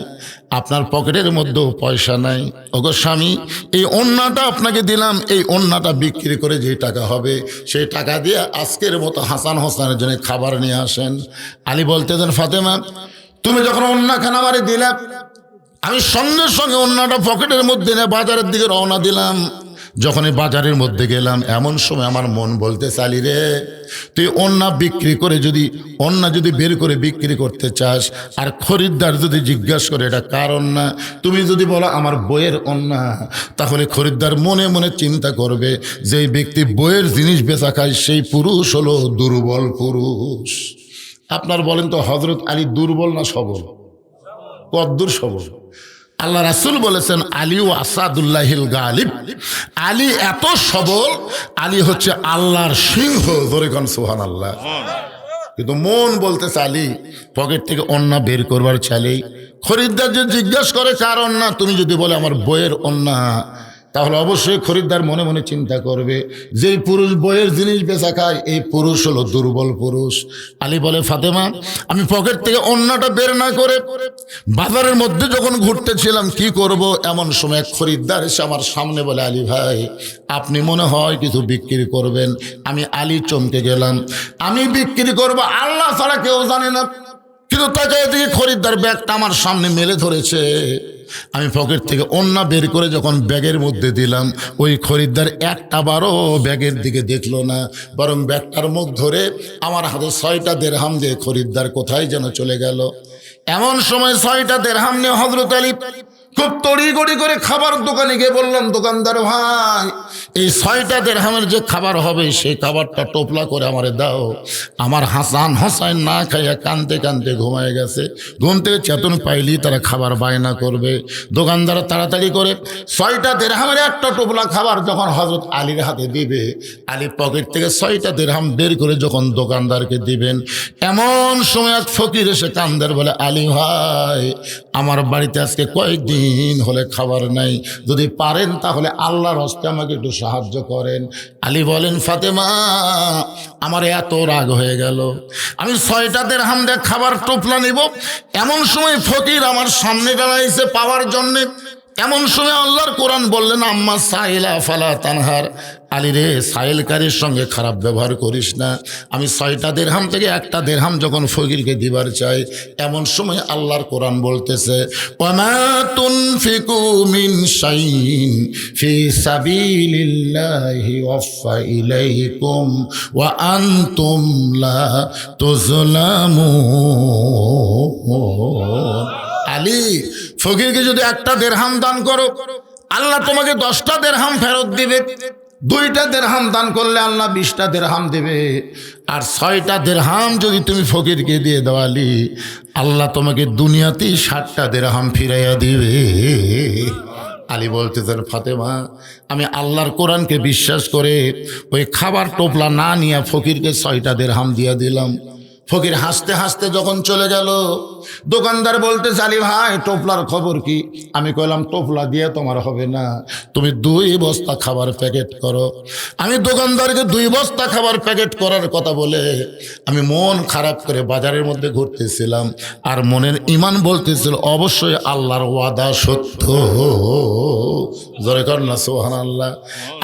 A: আপনার পকেটের মধ্যেও পয়সা নাই। ওগো স্বামী, এই ওন্নাটা আপনাকে দিলাম, এই ওন্নাটা বিক্রি করে যে টাকা হবে সেই টাকা দিয়ে আজকের মতো হাসান হোসেনের জন্য খাবার নিয়ে আসেন। আলী বলতেছেন, ফাতেমা তুমি যখন ওন্নাখানা আমারে দিলে, আমি সঙ্গে সঙ্গে ওন্নাটা পকেটের মধ্যে নিয়ে বাজারের দিকে রওনা দিলাম। যখনই বাজারের মধ্যে গেলাম এমন সময় আমার মন বলতে, চালি রে, তুই ওন্না বিক্রি করে ওন্না যদি বের করে বিক্রি করতে চাস, আর খরিদ্দার যদি জিজ্ঞাসা করে এটা কার ওন্না, তুমি যদি বলো আমার বইয়ের ওন্না, তাহলে খরিদ্দার মনে মনে চিন্তা করবে যে ব্যক্তি বইয়ের জিনিস বেচা খায় সেই পুরুষ হলো দুর্বল পুরুষ। আপনার বলেন তো হযরত আলী দুর্বল না সবল? কদ্দুর সবল? আল্লাহ রাসূল বলেছেন, আলী ও আসাদুল্লাহিল গালিব, আলী এত সবল, আলী হচ্ছে আল্লাহর সিংহ। ধরে কোন সুবহানাল্লাহ। কিন্তু মন বলতেছে আলী পকেট থেকে ওন্না বের করবার চাইলেই খরিদ্দার যে জিজ্ঞাসা করে কার ওন্না, তুমি যদি বলে আমার বইয়ের ওন্না, তাহলে অবশ্যই খরিদ্দার মনে মনে চিন্তা করবে, যে পুরুষ বইয়ের জিনিস বেচা খায় এই পুরুষ হলো দুর্বল পুরুষ। আলী বলে, ফাতেমা, আমি পকেট থেকে অন্যটা বের না করে বাজারের মধ্যে যখন ঘুরতেছিলাম কি করব, এমন সময় এক খরিদ্দার এসে আমার সামনে বলে, আলী ভাই, আপনি মনে হয় কিছু বিক্রি করবেন। আমি আলী চমকে গেলাম। আমি বিক্রি করব আল্লাহ ছাড়া কেউ জানে না। কিন্তু তাকে এদিকে খরিদ্দার ব্যাগটা আমার সামনে মেলে ধরেছে। আমি পকেট থেকে অন্য বের করে যখন ব্যাগের মধ্যে দিলাম, ওই খরিদ্দার একটা বারও ব্যাগের দিকে দেখলো না, বরং ব্যাগটার মুখ ধরে আমার হাতে 6টা দেরহাম দিয়ে খরিদ্দার কোথায় যেন চলে গেল। এমন সময় 6টা দেরহাম নিয়ে হযরত আলী খুব তড়িঘড়ি করে খাবার দোকানে গিয়ে বললাম, দোকানদার ভাই, এই 6টা দেরহামের যে খাবার হবে সেই খাবারটা টোপলা করে আমারে দাও। আমার হাসান হোসাইন না খাইয়া কানতে কানতে ঘুমায় গেছে। ঘুম থেকে চেতন পাইলি তারা খাবার বায়না করবে। দোকানদার তাড়াতাড়ি করে 6টা দেরহামের একটা টোপলা খাবার যখন হযরত আলীর হাতে দিবে, আলী পকেট থেকে 6টা দেরহাম বের করে যখন দোকানদারকে দিবেন, এমন সময় এক ফকির এসে কান্দার বলে, আলী ভাই, আমার বাড়িতে আজকে কয়েকদিন হলে খাবার নাই, যদি পারেন তাহলে আল্লাহর হস্তে আমাকে একটু সাহায্য করেন। আলী বলেন, ফাতেমা, আমার এত রাগ হয়ে গেল, আমি 6টা দেরহাম দিয়ে খাবার টোপলা নিব, এমন সময় ফকির আমার সামনে দাঁড়াইছে পাওয়ার জন্যে। এমন সময় আল্লাহর কোরআন বললেন, আম্মা সাইলা ফালা তানহার, আলী রে, সাইলকারীর সঙ্গে খারাপ ব্যবহার করিস না। আমি 6টা দেরহাম থেকে একটা দেরহাম যখন ফকিরকে দিবার চাই, এমন সময় আল্লাহর কোরআন বলতেছে, ওয়ামা তুনফিকু মিন শাইইন ফি সাবিলিল্লাহি ওয়াফা ইলাইকুম ওয়া আনতুম লা তুজলামুন। আলী, ফকিরকে যদি একটা দেরহাম দান করো, আল্লাহ তোমাকে 10টা দেরহাম ফেরত দিবে। 2টা দেরহাম দান করলে আল্লাহ 20টা দেরহাম দেবে। আর 6টা দেরহাম যদি তুমি ফকিরকে দিয়ে দাও আলী, আল্লাহ তোমাকে দুনিয়াতেই 60টা দেরহাম ফিরাইয়া দিবে। আলী বলতেছেন, ফাতেমা, আমি আল্লাহর কোরআনকে বিশ্বাস করে ওই খাবার টোপলা না নিয়ে ফকিরকে 6টা দেরহাম দিয়ে দিলাম। ফকির হাসতে হাসতে যখন চলে গেল, দোকানদার বলতে, আলী ভাই, টোপলার খবর কি? আমি কইলাম, টোপলা দিয়ে তোমার হবে না, তুমি 2 বস্তা খাবার প্যাকেট করো। আমি দোকানদারকে 2 বস্তা খাবার প্যাকেট করার কথা বলে আমি মন খারাপ করে বাজারের মধ্যে ঘুরতেছিলাম, আর মনের ইমান বলতেছিল অবশ্যই আল্লাহর ওয়াদা সত্য। জোরে কর না সুবহানাল্লাহ।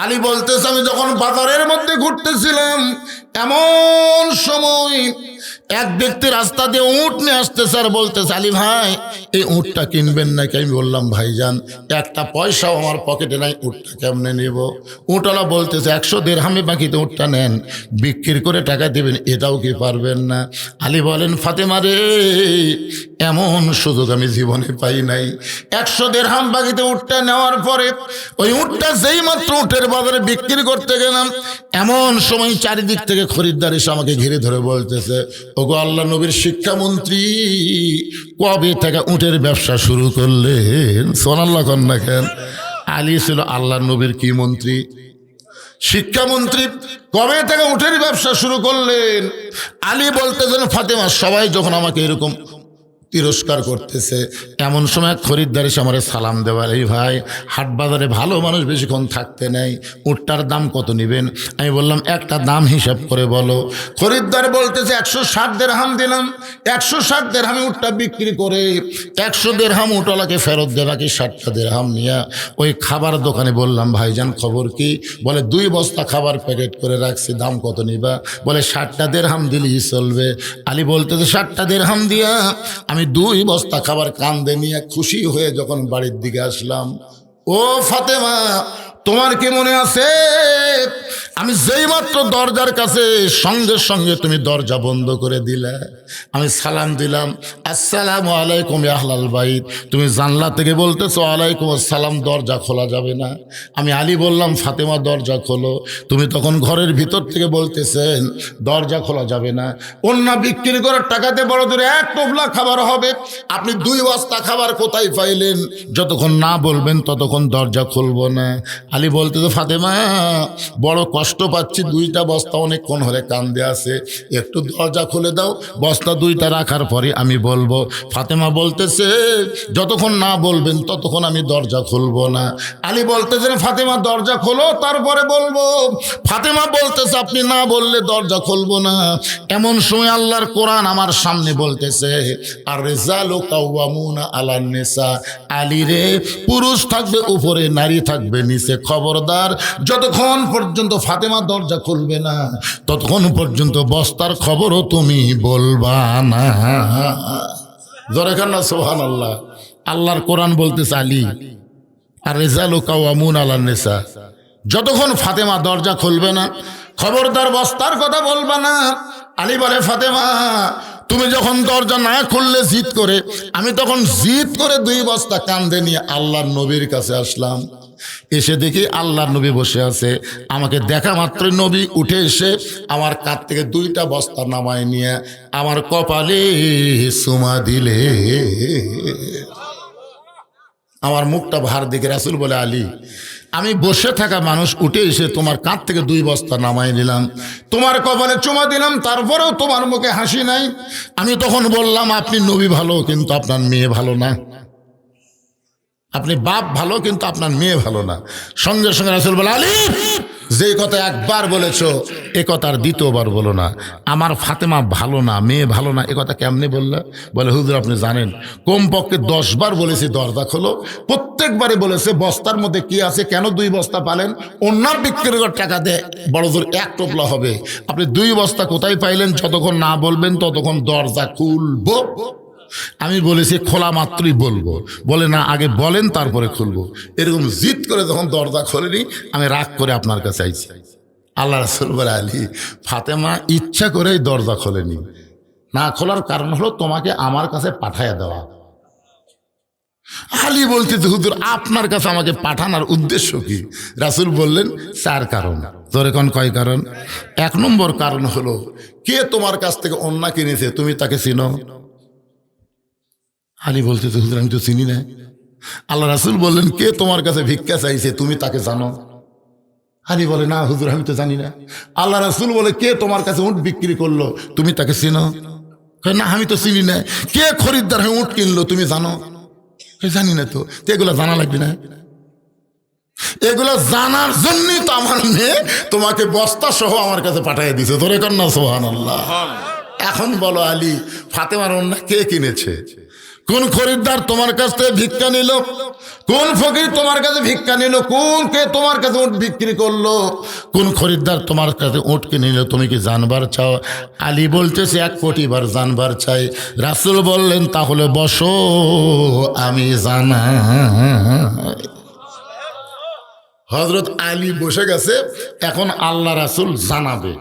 A: আলী বলতেছে, আমি যখন বাজারের মধ্যে ঘুরতেছিলাম, এমন সময় এক ব্যক্তি রাস্তা দিয়ে উট নিয়ে আসতেছে আর বলতেছে, আলী ভাই, এই উটটা কিনবেন নাকি? আমি বললাম, ভাইজান, একটা পয়সাও আমার পকেটে নাই, উটটা কেমনে নেব? উটওয়ালা বলতেছে, 100 দেরহামে বাকিতে উটটা নেন, বিক্রি করে টাকা দেবেন, এটাও কি পারবেন না? আলী বলেন, ফাতেমা রে, এমন সুযোগ আমি জীবনে পাই নাই। 100 দেরহাম বাকিতে উটটা নেওয়ার পরে ওই উটটা যেই মাত্র উটের বাজারে বিক্রি করতে গেলাম, এমন সময় চারিদিক থেকে খরিদ্দার এসে আমাকে ঘিরে ধরে বলতেছে, ওগো আল্লাহ নবীর শিক্ষামন্ত্রী, কবে থেকে উটের ব্যবসা শুরু করলেন? সুবহানাল্লাহ কন্যা কেন? আলী ছিল আল্লাহ নবীর কি মন্ত্রী? শিক্ষামন্ত্রী। কবে থেকে উটের ব্যবসা শুরু করলেন? আলী বলতেছেন, ফাতেমা, সবাই যখন আমাকে এরকম তিরস্কার করতেছে, এমন সময় খরিদ্দার এসে আমার সালাম দেওয়ার, এই ভাই, হাট বাজারে ভালো মানুষ বেশিক্ষণ থাকতে নেই, উটটার দাম কত নেবেন? আমি বললাম, একটা দাম হিসাব করে বলো। খরিদ্দার বলতেছে, 160 দেরহাম দিলাম। 160 দেরহামে উটটা বিক্রি করে 100 দেরহাম উটওয়ালাকে ফেরত দেওয়া, কি 60টা দেরহাম নিয়ে ওই খাবার দোকানে বললাম, ভাইজান খবর কি? বলে, 2 বস্তা খাবার প্যাকেট করে রাখছি, দাম কত নিবা? বলে, 60টা দেরহাম দিলেই চলবে। আলী বলতেছে, 60টা দেরহাম দিয়া আমি 2 বস্তা খাবার কান্দে নিয়ে খুশি হয়ে যখন বাড়ির দিকে আসলাম, ও ফাতেমা, তোমার কি মনে আছে, আমি যেই মাত্র দরজার কাছে সঙ্গে সঙ্গে তুমি দরজা বন্ধ করে দিলে, আমি সালাম দিলাম, আসসালামু আলাইকুম ইয়া আহলাল বাইত, তুমি জানলা থেকে বলতেছো ওয়ালাইকুম আসসালাম, দরজা খোলা যাবে না। আমি আলী বললাম, ফাতেমা, দরজা খোলো। তুমি তখন ঘরের ভিতর থেকে বলতেছেন দরজা খোলা যাবে না, অন্য বিক্রি করার টাকাতে বড় দূরে 1 টোপলা খাবার হবে, আপনি 2 বস্তা খাবার কোথায় পাইলেন? যতক্ষণ না বলবেন ততক্ষণ দরজা খুলবো না। আলী বলতেছে, ফাতেমা, বড় কষ্ট কষ্ট পাচ্ছি, 2টা বস্তা অনেকক্ষণ হলে কান্দে আছে, একটু দরজা খুলে দাও। বস্তা 2টা রাখার পরে আমি বলবো। ফাতেমা বলতেছে যতক্ষণ না বলবেন ততক্ষণ আমি দরজা খুলবো না। আলী বলতেছেন ফাতেমা দরজা খোলো তারপরে বলবো। ফাতেমা বলতেছে আপনি না বললে দরজা খুলবো না। এমন সময় আল্লাহর কোরআন আমার সামনে বলতেছে আর রিজালু কাওয়ামুনা আলান নিসা, আলী রে পুরুষ থাকবে উপরে নারী থাকবে নিচে, খবরদার যতক্ষণ পর্যন্ত ফাতেমা দরজা খুলবে না ততক্ষণ পর্যন্ত বস্তার খবরও তুমি বলবা না। জোরে কান না সুবহানাল্লাহ। আল্লাহর কোরআন বলতেছে আলী আর রিজালু কাওয়ামুনা আলান নিসা, যতক্ষণ ফাতেমা দরজা খুলবে না খবরদার বস্তার কথা বলবা না। আলী বলে ফাতেমা তুমি যখন দরজা না খুললে জিদ করে, আমি তখন জিদ করে 2 বস্তা কান্দে নিয়ে আল্লাহর নবীর কাছে আসলাম। এসে দেখি আল্লাহর নবী বসে আছে। আমাকে দেখা মাত্রই নবী উঠে এসে আমার কাঁধ থেকে 2টা বস্তা নামায় নিয়ে আমার কপালে চুমা দিলে। আমার মুখটা ভার দেখে রাসূল বলে আলী আমি বসে থাকা মানুষ উঠে এসে তোমার কাঁধ থেকে 2 বস্তা নামাই নিলাম, তোমার কপালে চুমা দিলাম, তারপরেও তোমার মুখে হাসি নাই। আমি তখন বললাম আপনি নবী ভালো কিন্তু আপনার মেয়ে ভালো না, আপনি বাপ ভালো কিন্তু আপনার মেয়ে ভালো না। সঙ্গে সঙ্গে রাসূল বলে আলী যে কথা একবার বলেছো এ কথা আর 2বার বলো না। আমার ফাতেমা ভালো না, মেয়ে ভালো না, এ কথা কেমনে বললে? বলে হুজুর আপনি জানেন কমপক্ষে 10 বার বলেছি দরজা খোলো, প্রত্যেকবারে বলেছে বস্তার মধ্যে কি আছে, কেন 2 বস্তা পালেন, অন্য বিক্রি করে টাকা দেয় বড় জোর 1 টোপলা হবে, আপনি 2 বস্তা কোথায় পাইলেন? যতক্ষণ না বলবেন ততক্ষণ দরজা খুলবো। আমি বলেছি খোলা মাত্রই বলবো। বলে না আগে বলেন তারপরে খুলবো। এরকম জিদ করে যখন দরজা খোলেনি আমি রাগ করে আপনার কাছে আইছি। আল্লাহ রাসূল বলে আলী ফাতেমা ইচ্ছা করেই দরজা খোলেনি, না খোলার কারণ হলো তোমাকে আমার কাছে পাঠাইয়া দেওয়া। আলী বলতে হুজুর আপনার কাছে আমাকে পাঠানোর উদ্দেশ্য কি? রাসূল বললেন 4 কারণ। তোরে কোন কয় কারণ? 1 নম্বর কারণ হলো কে তোমার কাছ থেকে অন্যা কিনেছে তুমি তাকে চিনো? আলী বলতে হুজুর আমি তো চিনি না। আল্লাহ রাসূল বললেন কে তোমার কাছে ভিক্ষা চাইছে তুমি তাকে জানো? আলী বলে না হুজুর আমি তো জানি না। আল্লাহ রাসূল বলে কে তোমার কাছে উট বিক্রি করলো তুমি তাকে চিনো? না আমি তো চিনি না। কে খরিদ্দার হয়ে উট কিনলো তুমি জানো? জানি না। তো এগুলো জানা লাগবে না? এগুলো জানার জন্যই তো আমার মেয়ে তোমাকে বস্তা সহ আমার কাছে পাঠিয়ে দিছে। ধরে কর না সুবহানাল্লাহ। এখন বলো আলী ফাতেমার অন্যা কে কিনেছে? কোন খরিদ্দার তোমার কাছ থেকে ভিক্ষা নিল? কোন ফকির তোমার কাছে ভিক্ষা নিল? কোন কে তোমার কাছে উট বিক্রি করলো? কোন খরিদ্দার তোমার কাছে উট কিনে নিল? তুমি কি জানবার চাও? আলী বলতেছে 1 কোটি বার জানবার চাই। রাসূল বললেন তাহলে বসো আমি জানা। হযরত আলী বসে গেছে, এখন আল্লাহ রাসূল জানাবে।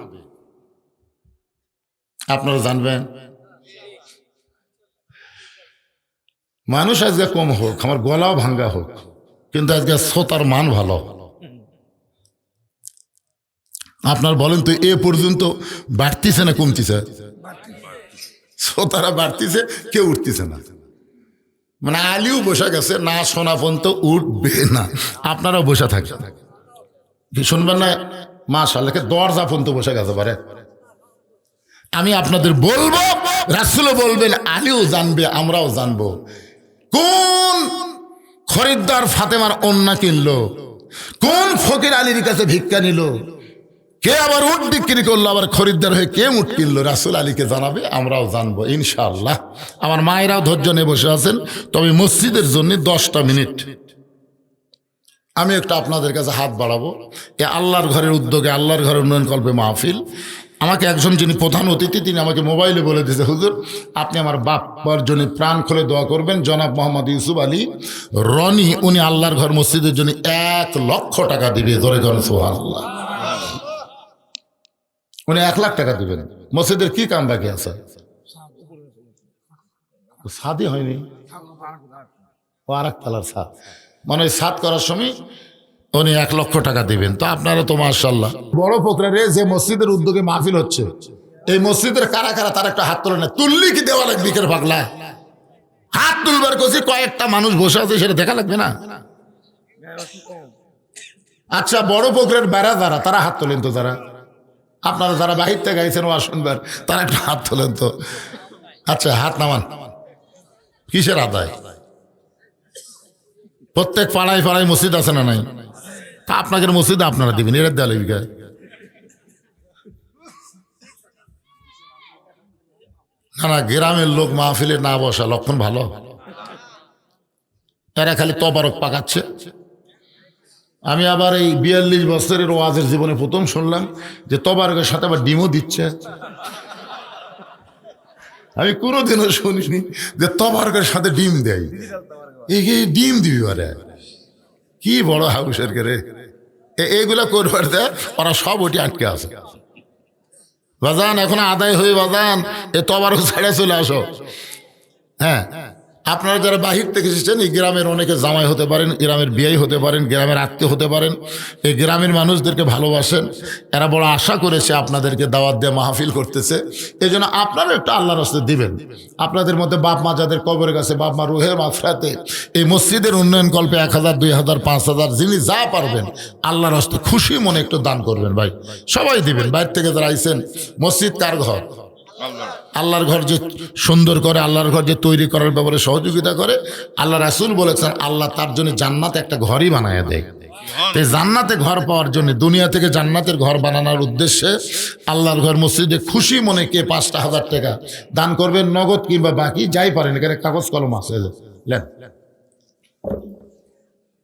A: আপনারা জানবেন মানুষ আজকে কম হোক, আমার গলাও ভাঙ্গা হোক, কিন্তু আজকে শ্রোতার মান ভালো। আপনার বলেন তো এ পর্যন্ত বাড়তিছে না কমতিছে? শ্রোতারা বাড়তিছে, কেউ উঠতেছে না। মানে আলীও বসে গেছে, না শোনা পর্যন্ত উঠবে না। আপনারাও বসে থাকেন, শুনবেন না? মাশাআল্লাহ দরজা পর্যন্ত বসে গেছে পারে। আমি আপনাদের বলবো, রাসূলও বলবেন, আলীও জানবে, আমরাও জানবো কোন খরিদ্দার ফাতেমার অন্যা কিনলো, কোন ফকির আলীর কাছে ভিক্ষা নিল, কে আবার উট বিক্রি করলো, আবার খরিদ্দার হয়ে কে উট কিনলো। রাসূল আলীকে জানাবে, আমরাও জানবো ইনশাআল্লাহ। আমার মায়েরাও ধৈর্য নিয়ে বসে আছেন। তবে মসজিদের জন্য 10টা মিনিট আমি একটু আপনাদের কাছে হাত বাড়াবো। এ আল্লাহর ঘরের উদ্যোগে, আল্লাহর ঘরের উন্নয়ন কল্পে মাহফিল। আমাকে একজন যিনি প্রধান অতিথি তিনি আমাকে মোবাইলে বলে দিয়েছে, হুজুর আপনি আমার বাপ্পার জন্য প্রাণ খুলে দোয়া করবেন। জনাব মোহাম্মদ ইউসুফ আলী রনি, উনি আল্লাহর ঘর মসজিদের জন্য 1 লক্ষ টাকা দিবে। ধরে ধরে সুবহানাল্লাহ। উনি 1 লাখ টাকা দিবেন। মসজিদের কি কাম বাকি আছে? ছাদই হয়নি, ও আর 1 তলার ছাদ, মানে ছাদ করার সময় উনি 1 লক্ষ টাকা দিবেন। তো আপনারা তো মাশাআল্লাহ বড় ফকরে যে মসজিদের উদ্যোগে মাহফিল হচ্ছে, এই মসজিদের কারা কারা তার একটা হাত তোলে না? তুললি কি দেওয়া লাগবে? বিকের পাগলা হাত তুলবার কছি, কয়েকটা মানুষ বসে আছে সেটা দেখা লাগবে না? আচ্ছা, বড় পুকুরের বেড়া যারা, তারা হাত তোলেন তো। যারা আপনারা যারা বাহির থেকে গাইছেন ও শুনবার, তারা একটু হাত তোলেন তো। আচ্ছা, হাত নামান। কিসের আদায়? প্রত্যেক পাড়ায় পাড়ায় মসজিদ আছে না নাই? তা আপনাকে মসজিদে আপনারা দিবেন, এর দেয়ালে বিঘা। না না, গ্রামের লোক মাহফিলে না বসা লক্ষণ ভালো। এরা খালি তবারক পাকাচ্ছে। আমি আবার এই 42 বছরের ওয়াজের জীবনে প্রথম শুনলাম যে তবারকের সাথে আবার ডিমও দিচ্ছে। আমি কোনোদিনও শুনিনি যে তবারকের সাথে ডিম দেয়। এই ডিম দিবি ওরা, কি বড় হাউসের রে। এইগুলা করবার দেয় ওরা, সব ওটি আটকে আছে। বাজান এখন আদায় হয়ে বাজান, এ তবারক ছেড়ে চলে আসো। হ্যাঁ, আপনারা যারা বাহির থেকে এসেছেন, এই গ্রামের অনেকে জামাই হতে পারেন, গ্রামের বিয়ে হতে পারেন, গ্রামের আত্মীয় হতে পারেন, এই গ্রামের মানুষদেরকে ভালোবাসেন। এরা বড় আশা করেছে আপনাদেরকে দাওয়াত দিয়ে মাহফিল করতেছে। এই জন্য আপনারা একটু আল্লাহর রাস্তায় দিবেন। আপনাদের মধ্যে বাপ মা যাদের কবরের কাছে, বাপ মা রুহের মাফরাতে এই মসজিদের উন্নয়ন কল্পে 1000, 2000, 5000 যিনি যা পারবেন আল্লাহর রাস্তায় খুশি মনে একটু দান করবেন ভাই। সবাই দিবেন। বাইরে থেকে যারা আইছেন, মসজিদ কার ঘর? আল্লাহর ঘর যে সুন্দর করে, আল্লাহর ঘর যে তৈরি করার ব্যাপারে সহযোগিতা করে, আল্লাহ রাসূল বলেছেন আল্লাহ তার জন্য জান্নাতে একটা ঘরই বানায় দেয়। এই জান্নাতে ঘর পাওয়ার জন্য, দুনিয়া থেকে জান্নাতের ঘর বানানোর উদ্দেশ্যে আল্লাহর ঘর মসজিদে খুশি মনে কে 5,000 টাকা দান করবেন, নগদ কিংবা বাকি যাই পারেন। এখানে কাগজ কলম আছে, লেন।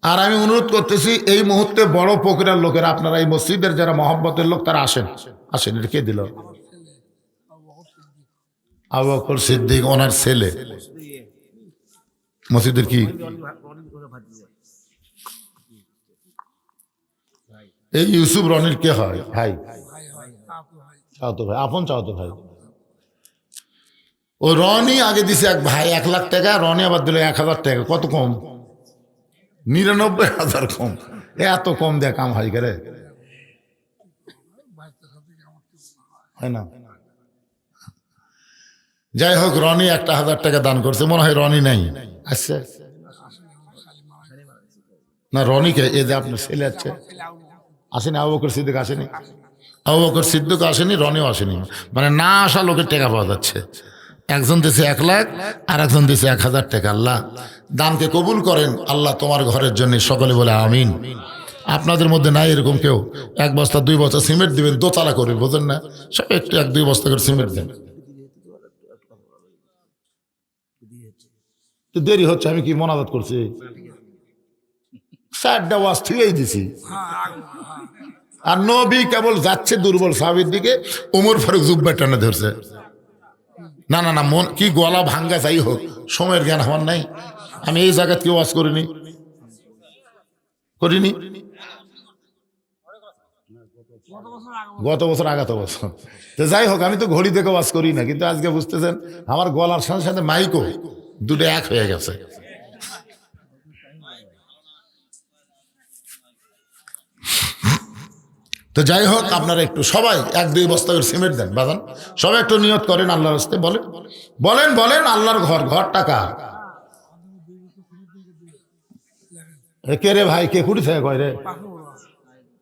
A: আর আমি অনুরোধ করতেছি এই মুহূর্তে বড় পুকুরের লোকেরা, আপনারা এই মসজিদের যারা মহব্বতের লোক, তারা আসেন। আসেন। এটা কে দিল? আবু বকর সিদ্দিক, ওনার ছেলে। মসজিদের কি এই ইউসুফ রনির কে হয়? ভাই, চাও তো ভাই, আপন চাও তো ভাই। ও রনি আগে দিছে এক ভাই 1 লাখ টাকা, রনি আবার দিল 1000 টাকা। কত কম? 99,000 কম। এত কম দেয় কাম হয় করে, হয় না? যাই হোক, রনি 1,000 টাকা দান করছে। মনে হয় রনি নাই। আচ্ছা, না রনিকে, এই যে আপনার ছেলে আছে, আসেনি? আবু বকর সিদ্দিক আসেনি? আবু বকর সিদ্দিক আসেনি, রনিও আসেনি। মানে না আসা লোকের টাকা পাওয়া যাচ্ছে। একজন দিছে 1 লাখ, আর একজন দিছে 1000 টাকা। আল্লাহ দানকে কবুল করেন। আল্লাহ তোমার ঘরের জন্য সকলে বলে আমিন। আপনাদের মধ্যে নাই এরকম কেউ 1 বস্তা 2 বস্তা সিমেন্ট দিবেন, দোতলা করবেন, বোঝেন না? সব একটু 1-2 বস্তা করে সিমেন্ট দেন। দেরি হচ্ছে, আমি কি মনাজাত করছি? 4টা ওয়াজ থুয়েই দিছি। আর নবী কেবল যাচ্ছে দুর্বল সাহাবীর দিকে, ওমর ফারুক জুব্বা টানে ধরছে। না না না, মন কি গলা ভাঙ্গা, যাই হোক, সময়ের জ্ঞান আমার নাই। আমি এই জায়গায় কেউ ওয়াজ করিনি। গত বছর, আগত বছর। তো যাই হোক, আমি তো ঘড়ি দেখে ওয়াজ করি না, কিন্তু আজকে বুঝতেছেন আমার গলার সাথে সাথে মাইকও দুটো এক হয়ে গেছে। তো যাই হোক, আপনারা একটু সবাই 1-2 বস্তা করে সিমেন্ট দেন বাজান। সবাই একটু নিয়ত করেন আল্লাহর রাস্তায়। বলেন বলেন বলেন, আল্লাহর ঘর, ঘর টাকা কে রে ভাই? কে কুড়ি থেকে কয় রে?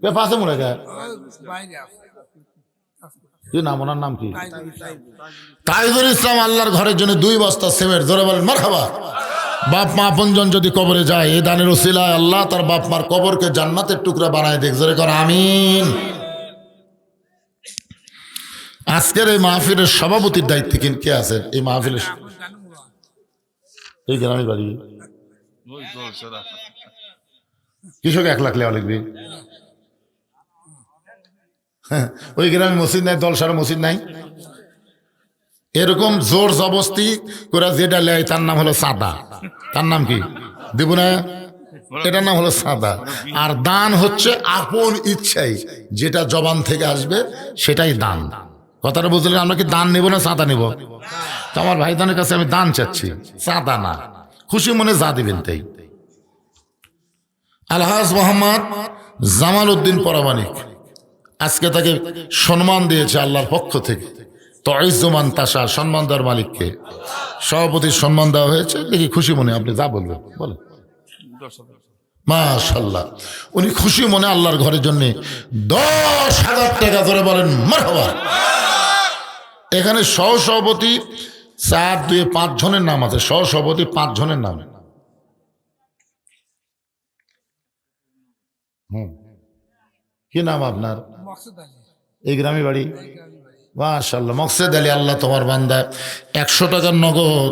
A: কে পাশে মনে গে? কি নাম? ওনার নাম কি? তাইজুল ইসলাম। আল্লাহর ঘরের জন্য 2 বস্তা সিমেন্ট। জোরে বলেন মারহাবা। বাপ মা আপনজন যদি কবরে যায়, এই দানের ওসিলায় আল্লাহ তার বাপ মার কবরকে জান্নাতের টুকরা বানায় দেখ। জোরে কর আমিন। আজকের এই মাহফিলের সভাপতির দায়িত্বে কে আছেন? এই মাহফিলের এই গ্রামের বাড়ি কৃষক 1 লাখ লেওয়া লিখবি। ওই গ্রামে মসজিদ নাই, দলসার মসজিদ নাই। এরকম জোর জবস্তি করে যেটা লেয় তার নাম হলো সাদা। তার নাম কি দিব না? এটার নাম হলো সাদা। আর দান হচ্ছে আপন ইচ্ছাই যেটা জবান থেকে আসবে সেটাই দান। কথাটা বুঝলেন? আমরা কি দান নেব না চাঁদা নেব? তো আমার ভাইদানের কাছে আমি দান চাচ্ছি, চাঁদা না। খুশি মনে যা দিবেন তাই। আলহাজ মোহাম্মদ জামাল উদ্দিন পরামানিক আজকে তাকে সম্মান দিয়েছে আল্লাহর পক্ষ থেকে। তো ইজ্জমান তাশা, সম্মান দেওয়ার মালিককে সভাপতির সম্মান দেওয়া হয়েছে। দেখি খুশি মনে আপনি যা বলবেন বলেন। মাশাআল্লাহ, উনি খুশি মনে আল্লাহর ঘরের জন্য 10,000 টাকা ধরে বলেন মারহাবা। এখানে সহসভাপতি 4, 2, 5 জনের নাম আছে, সহসভাপতি 5 জনের নাম। কি নাম আপনার? এই গ্রামে বাড়ি? মাশাআল্লাহ, মকসেদ আলী, আল্লাহ তোমার বান্দা 100 টাকার নগদ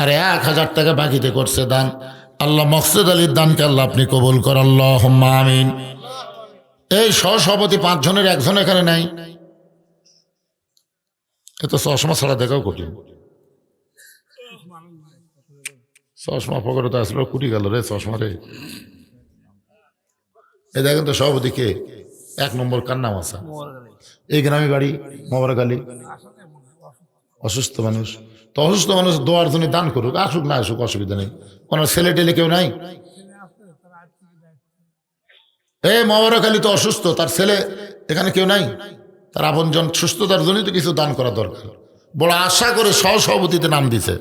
A: আর 1000 টাকা বাকিতে করছে দান। আল্লাহ মকসেদ আলীর দানকে আল্লাহ আপনি কবুল কর, আল্লাহুম্মা আমিন। এই সহসভাপতি 5 জনের একজন এখানে নাই, এত চশমা ছাড়া দেখাও কঠিন। চশমা পকেটে তো আসলে কুটি গেল রে চশমা রে। এই দেখেন তো সভাপতি কে, 1 নম্বর কার নাম আছে? এই গ্রামে বাড়ি মোবারক আলী। অসুস্থ মানুষ, তো অসুস্থ মানুষ দোয়ার জন্য দান করুক, আসুক না আসুক অসুবিধা নেই। ওনার ছেলে টেলে কেউ নাই? এই মোবারক আলী তো অসুস্থ, তার ছেলে এখানে কেউ নাই? তার আপনজন সুস্থতার জন্যই তো কিছু দান করা দরকার। বড় আশা করে সহসভাপতিতে নাম দিছে,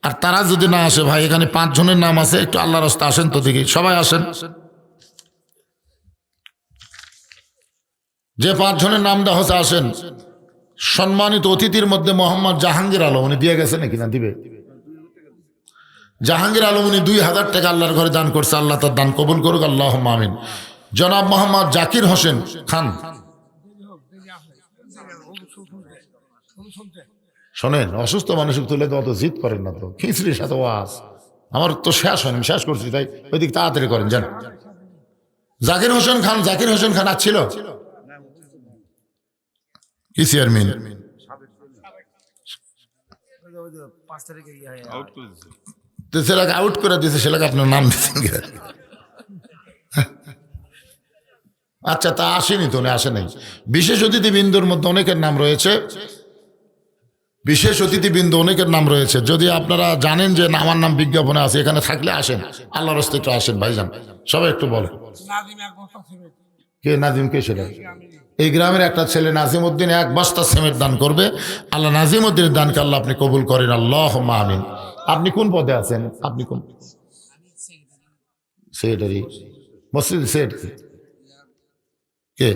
A: আর তারা যদি না আসে, ভাই এখানে 5 জনের নাম আছে, একটু আল্লাহর রাস্তায় আসেন তো দেখি, সবাই আসেন। যে 5 জনের নাম দেওয়া হচ্ছে আসেন। সম্মানিত অতিথির মধ্যে মোহাম্মদ জাহাঙ্গীর আলম, উনি দিয়ে গেছে নাকি না দিবে? জাহাঙ্গীর আলম উনি 2000 টাকা আল্লাহর ঘরে দান করছে, আল্লাহ তার দান কবুল করুক, আল্লাহুম্মা আমিন। জনাব মোহাম্মদ জাকির হোসেন খান, শোনেন অসুস্থ মানুষকে তুলে তো অত জিদ করেন না তো, খিচড়ির সাথে ওয়াজ। আমার তো শেষ হয়নি, আমি শেষ করছি, তাই ওইদিক তাড়াতাড়ি করেন যান। জাকির হোসেন খান, জাকির হোসেন খান আসছিল কি চেয়ারম্যান? ছেলেকে আউট করে দিয়েছে, ছেলেকে আপনার নাম দিচ্ছেন। আচ্ছা, তা আসেনি তো, আসে নাই। বিশেষ অতিথিবৃন্দুর মধ্যে অনেকের নাম রয়েছে, বিশেষ অতিথিবৃন্দ অনেকের নাম রয়েছে। যদি আপনারা জানেন যে আমার নাম বিজ্ঞাপনে আছে, এখানে থাকলে আসেন, আল্লাহর রাস্তায় একটু আসেন ভাইজান, সবাই একটু বলেন। কে নাজিম? কে সেটা? এই গ্রামের একটা ছেলে নাজিম উদ্দিন 1 বস্তা সিমেন্ট দান করবে। আল্লাহ নাজিম উদ্দিনের দানকে আল্লাহ আপনি কবুল করেন, আল্লাহুম্মা আমিন। আপনি কোন পদে আছেন? আপনি কোন সেক্রেটারি? মসজিদ সেক্রেটারি কে?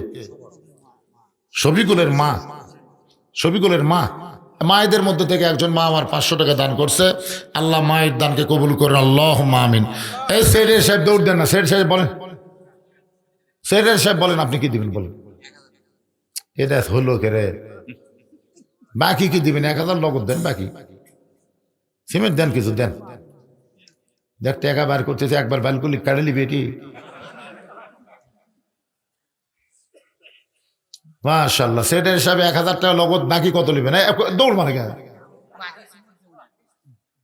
A: শফিকুলের মা, শফিকুলের মা। মায়েদের মধ্যে থেকে একজন মা আমার 500 টাকা দান করছে, আল্লাহ মায়ের দানকে কবুল করেন, আল্লাহুম্মা আমিন। এই সেক্রেটারি সাহেব দৌড় দেন না, সেক্রেটারি সাহেব বলেন, সেক্রেটারি সাহেব বলেন আপনি কি দিবেন বলেন। এটা হলো কে রে? বাকি কি দিবেন? 1000 নগদ দেন, বাকি সিমেন্ট দেন, কিছু দেন। দেখ টাকা বার করতেছে, একবার ব্যালকুলি কাটে নিবি এটি। মাশাআল্লাহ, সেটার হিসাবে 1000 টাকা নগদ, বাকি কত নেবেন? দৌড় মানে কেন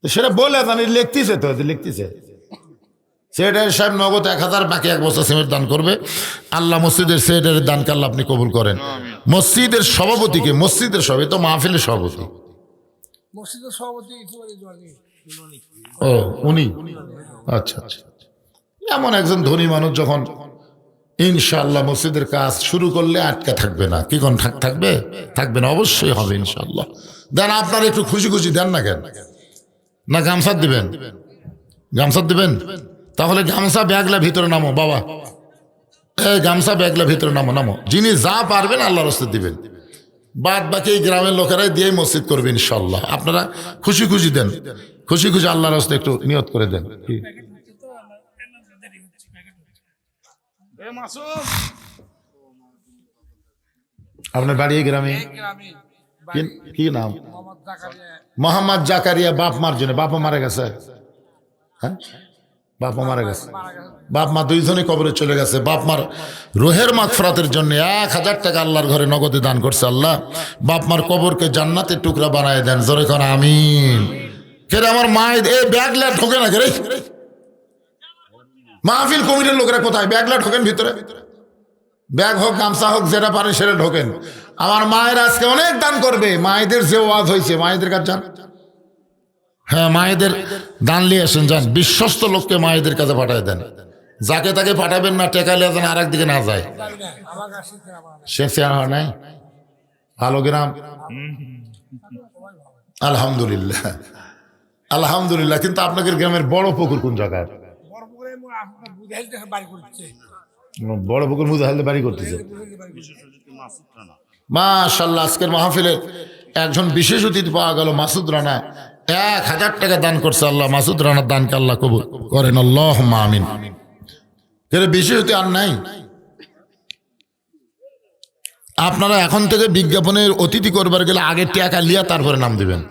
A: সেটা বলে জানি, লিখতেছে তো, লিখতেছে। সেটার সাহেব নগদ 1000, বাকি 1 বছর সিমেন্ট দান করবে। আল্লাহ মসজিদের সেটারের দানকে আল্লাহ আপনি কবুল করেন। মসজিদের সভাপতিকে, মসজিদের সভাপতি তো মাহফিলের সভাপতি,
B: মসজিদের সভাপতি
A: ও উনি। আচ্ছা আচ্ছা, এমন একজন ধনী মানুষ যখন ইনশাআল্লাহ মসজিদের কাজ শুরু করলে আটকে থাকবে না। কি কোন থাকবে? থাকবে না, অবশ্যই হবে ইনশাআল্লাহ। দেন আপনার একটু খুশি খুশি দেন না কেন? না গামছা দিবেন? গামছা দিবেন? তাহলে গামছা ব্যাগলা ভিতরে নামো বাবা, এই গামছা ব্যাগলা ভিতরে নামো, নামো। যিনি যা পারবেন আল্লাহর রাস্তায় দিবেন, বাদ বাকি এই গ্রামের লোকেরাই দিয়ে মসজিদ করবে ইনশাআল্লাহ। আপনারা খুশি খুশি দেন, খুশি খুশি আল্লাহর রাস্তায় একটু নিয়ত করে দেন। আপনার বাড়ি এই গ্রামে? কি নাম? মোহাম্মদ জাকারিয়া। বাপ মার জন্য? বাপা মারা গেছে? হ্যাঁ, বাপা মারা গেছে, বাপ মা দুইজনই কবরে চলে গেছে। বাপ মার রোহের মাগফিরাতের জন্য 1000 টাকা আল্লাহর ঘরে নগদে দান করছে। আল্লাহ বাপ মার কবরকে জান্নাতের টুকরা বানায় দেন, জোরে কোন আমিন। কেরে আমার মায়ের এই ব্যাগলা ঢোকে না কেরে? মাহফিল কমিটির লোকেরা কোথায়? ব্যাগলা ঢোকেন ভিতরে, ব্যাগ হোক গামছা হোক যেটা পারে সেটা ঢোকেন। আমার মায়ের আজকে অনেক দান করবে, মায়েদের যে ওয়াজ হয়েছে, মায়েদের কাছে যান। হ্যাঁ, মায়েদের দান নিয়ে আসেন, যান। বিশ্বস্ত লোককে মায়েদের কাছে পাঠায় দেন, যাকে তাকে পাঠাবেন না, টেকা লিয়ে যেন আর একদিকে না যায়। সে চেহারা নাই ভালো গ্রাম, আলহামদুলিল্লাহ আলহামদুলিল্লাহ। কিন্তু আপনাদের গ্রামের বড় পুকুর কোন জায়গায়?
B: বেহেল থেকে বাড়ি করছে
A: বড় পুকুর মুজাহিদে বাড়ি করতেছে।
C: মাসুদ রানা
A: মাশাআল্লাহ, আজকের মাহফিলে একজন বিশেষ অতিথি পাওয়া গেল, মাসুদ রানা। 1000 টাকা দান করছে। আল্লাহ মাসুদ রানার দানকে আল্লাহ কবুল করেন, আল্লাহুম্মা আমিন। এর বিশেষ অতিথি আর নাই। আপনারা এখন থেকে বিজ্ঞাপনের অতিথি করবার গেলে আগে টাকা লিয়া তারপরে নাম দিবেন।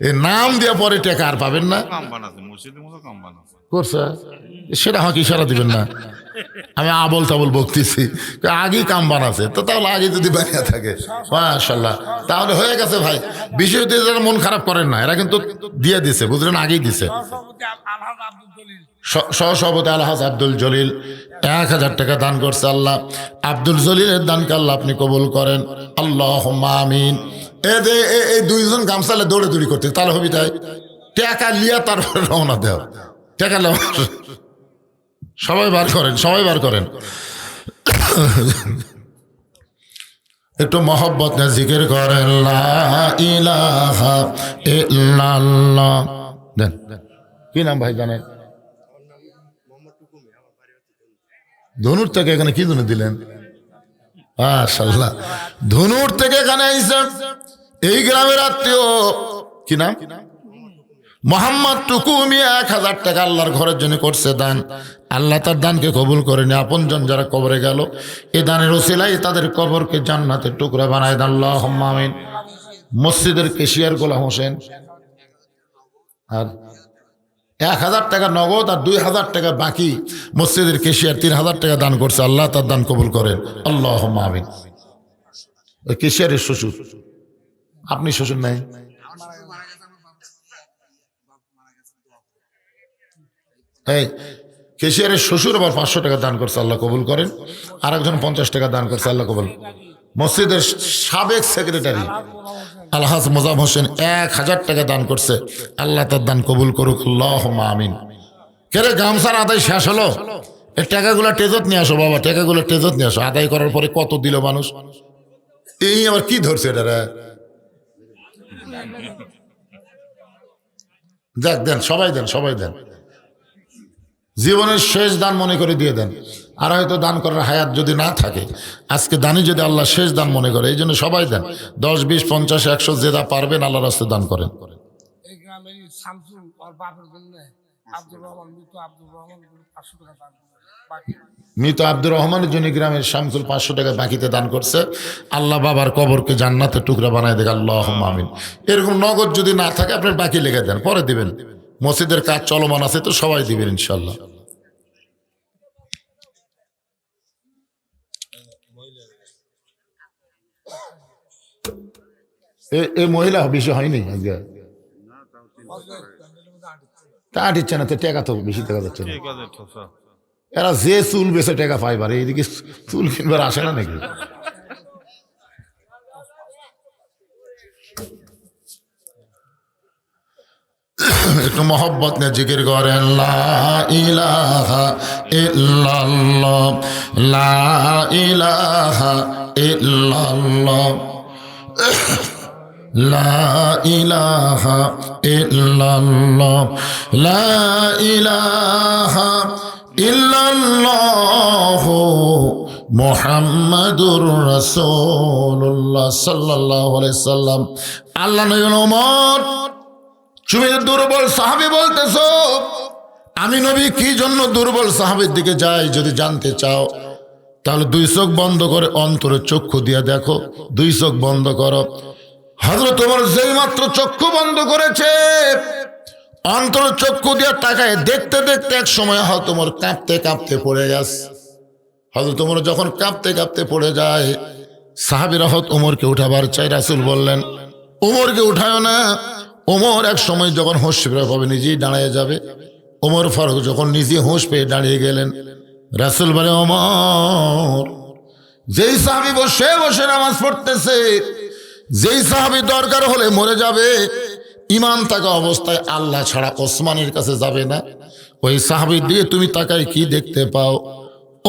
A: এই নাম দিয়ে পরে টাকা আর পাবেন না।
C: কাম বানাচ্ছে মসজিদের মতো কাম বানাচ্ছে
A: করছে সেটা আমাকে ইশারা দিবেন না, আমি আবল তাবল বকতেছি। আগেই কাম বানাচ্ছে তো, তাহলে আগে যদি বানিয়ে থাকে মাশাআল্লাহ তাহলে হয়ে গেছে ভাই। বিষয়তে যারা মন খারাপ করেন না, এরা কিন্তু দিয়ে দিছে, বুঝলেন, আগেই দিছে।
B: সভাপতি আলহাজ আব্দুল জলিল
A: সহসভাপতি আলহাজ আব্দুল জলিল 1000 টাকা দান করছে। আল্লাহ আব্দুল জলিলের দানকে আল্লাহ আপনি কবুল করেন, আল্লাহুম্মা আমিন। এই দুইজন গামছালে দৌড়ে করতে, তাহলে হবি তাই টাকা লিয়া তারপরে রওনা দেও। টাকা লো, সবাই বার করেন, সবাই বার করেন। একটু মহব্বত না জিকির করেন, লা ইলাহা ইল্লাল্লাহ। দেন কি নাম ভাই জানেন? ধনুর থেকে এখানে কি জন্য দিলেন? মাশাআল্লাহ, ধনুর থেকে এখানে আইছেন। এই গ্রামের আত্মীয় কি নাম? মোহাম্মদ টুকু মিয়া 1000 টাকা আল্লাহর ঘরের জন্য করছে দান। আল্লাহ তার দানকে কবুল করেনি। আপনজন যারা কবরে গেল, এ দানের ওসিলায় তাদের কবরকে জান্নাতের টুকরা বানায় দেন, আল্লাহুম্মা আমিন। মসজিদের কেশিয়ার গোলাম হোসেন আর 1000 টাকা নগদ আর 2000 টাকা বাকি মসজিদের কেশিয়ার 3000 টাকা দান করছে। আল্লাহ তার দান কবুল করেন, আল্লাহুম্মা আমিন। ওই কেশিয়ারের শ্বশুর, আপনি শ্বশুর নাই? এই কেশিয়ারের শ্বশুর আবার 500 টাকা দান করছে, আল্লাহ কবুল করেন। আর একজন 50 টাকা দান করছে, আল্লাহ কবুল। মসজিদের সাবেক সেক্রেটারি আলহাজ মোজাম হোসেন 1000 টাকা দান করছে, আল্লাহ তার দান কবুল করুক, আল্লাহুম্মা আমিন। কেরে গামছার আদায় শেষ হলো? এই টাকাগুলো টেজত নিয়ে আসো বাবা, টাকাগুলো টেজত নিয়ে আসো। আদায় করার পরে কত দিল মানুষ? এই আবার কি ধরছে এটা? দেখ, দেন, সবাই দেন, সবাই দেন। জীবনের শেষ দান মনে করে দিয়ে দেন। আর হয়তো দান করার হায়াত যদি না থাকে, আজকে দানই যদি আল্লাহ শেষ দান মনে করে, এই জন্য সবাই দেন। 10, 20, 50, 100 যেটা পারবেন আল্লাহ রাস্তায় দান করেন।
B: এই গ্রামের শামসুল আর বাপের জন্য আব্দুর রহমান, মৃত আব্দুর রহমান 500 টাকা দান করে বাকি।
A: মৃত আব্দুর রহমানের জন্য গ্রামের শামসুল 500 টাকা বাকিতে দান করছে। আল্লাহ বাবার কবরকে জান্নাতের টুকরা বানায় দেখ, আল্লাহুম্মা আমিন। এরকম নগদ যদি না থাকে আপনার বাকি লেগে দেন, পরে দিবেন। মসজিদের কাজ চলমান আছে তো সবাই দিবেন ইনশাল্লাহ। এই মহিলা বেশি হয়নি আজকে, তা দিচ্ছে না তো, টাকা তো বেশি টাকা যাচ্ছে না।
C: ঠিক আছে ঠোসা
A: এরা যে চুল বেছে টাকা পাইবার, এইদিকে চুল কিনবার আসে না নাকি? একটু মহব্বত নিয়ে জিকির করেন, লা ইলাহা ইল্লাল্লাহ, লা ইলাহা ইল্লাল্লাহ, লা ইলাহা ইল্লাল্লাহ, লা ইলাহা ইল্লাল্লাহ মুহাম্মাদুর রাসূলুল্লাহ সাল্লাল্লাহু আলাইহি সাল্লাম। আল্লাহ নবী ওমর, তুমি দুর্বল সাহাবী বলতেছো, আমি নবী কি জন্য দুর্বল সাহাবীর দিকে যাই? যদি জানতে চাও তাহলে 2 চোখ বন্ধ করে অন্তরে চক্ষু দিয়ে দেখো। 2 চোখ বন্ধ করো। হযরত ওমর যেই মাত্র চক্ষু বন্ধ করেছে, অন্তর চক্ষু দিয়ে তাকায় দেখতে দেখতে এক সময় হযরত ওমর কাঁপতে কাঁপতে পড়ে গেছে। হযরত ওমর যখন কাঁপতে কাঁপতে পড়ে যায়, সাহাবীরা হযরত ওমরকে উঠাবার চাই। রাসূল বললেন, ওমরকে উঠায়ও না। ওমর এক সময় যখন হোশ ফিরে পাবে নিজেই দাঁড়িয়ে যাবে। ওমর ফারুক যখন নিজে হোশ পেয়ে দাঁড়িয়ে গেলেন, রাসূল বলে, ওমর, যেই সাহাবী বসে বসে নামাজ পড়তেছে, যেই সাহাবী দরকার হলে মরে যাবে, ইমান থাকা অবস্থায় আল্লাহ ছাড়া ওসমানের কাছে যাবে না, ওই সাহাবীর দিয়ে তুমি তাকাই কি দেখতে পাও?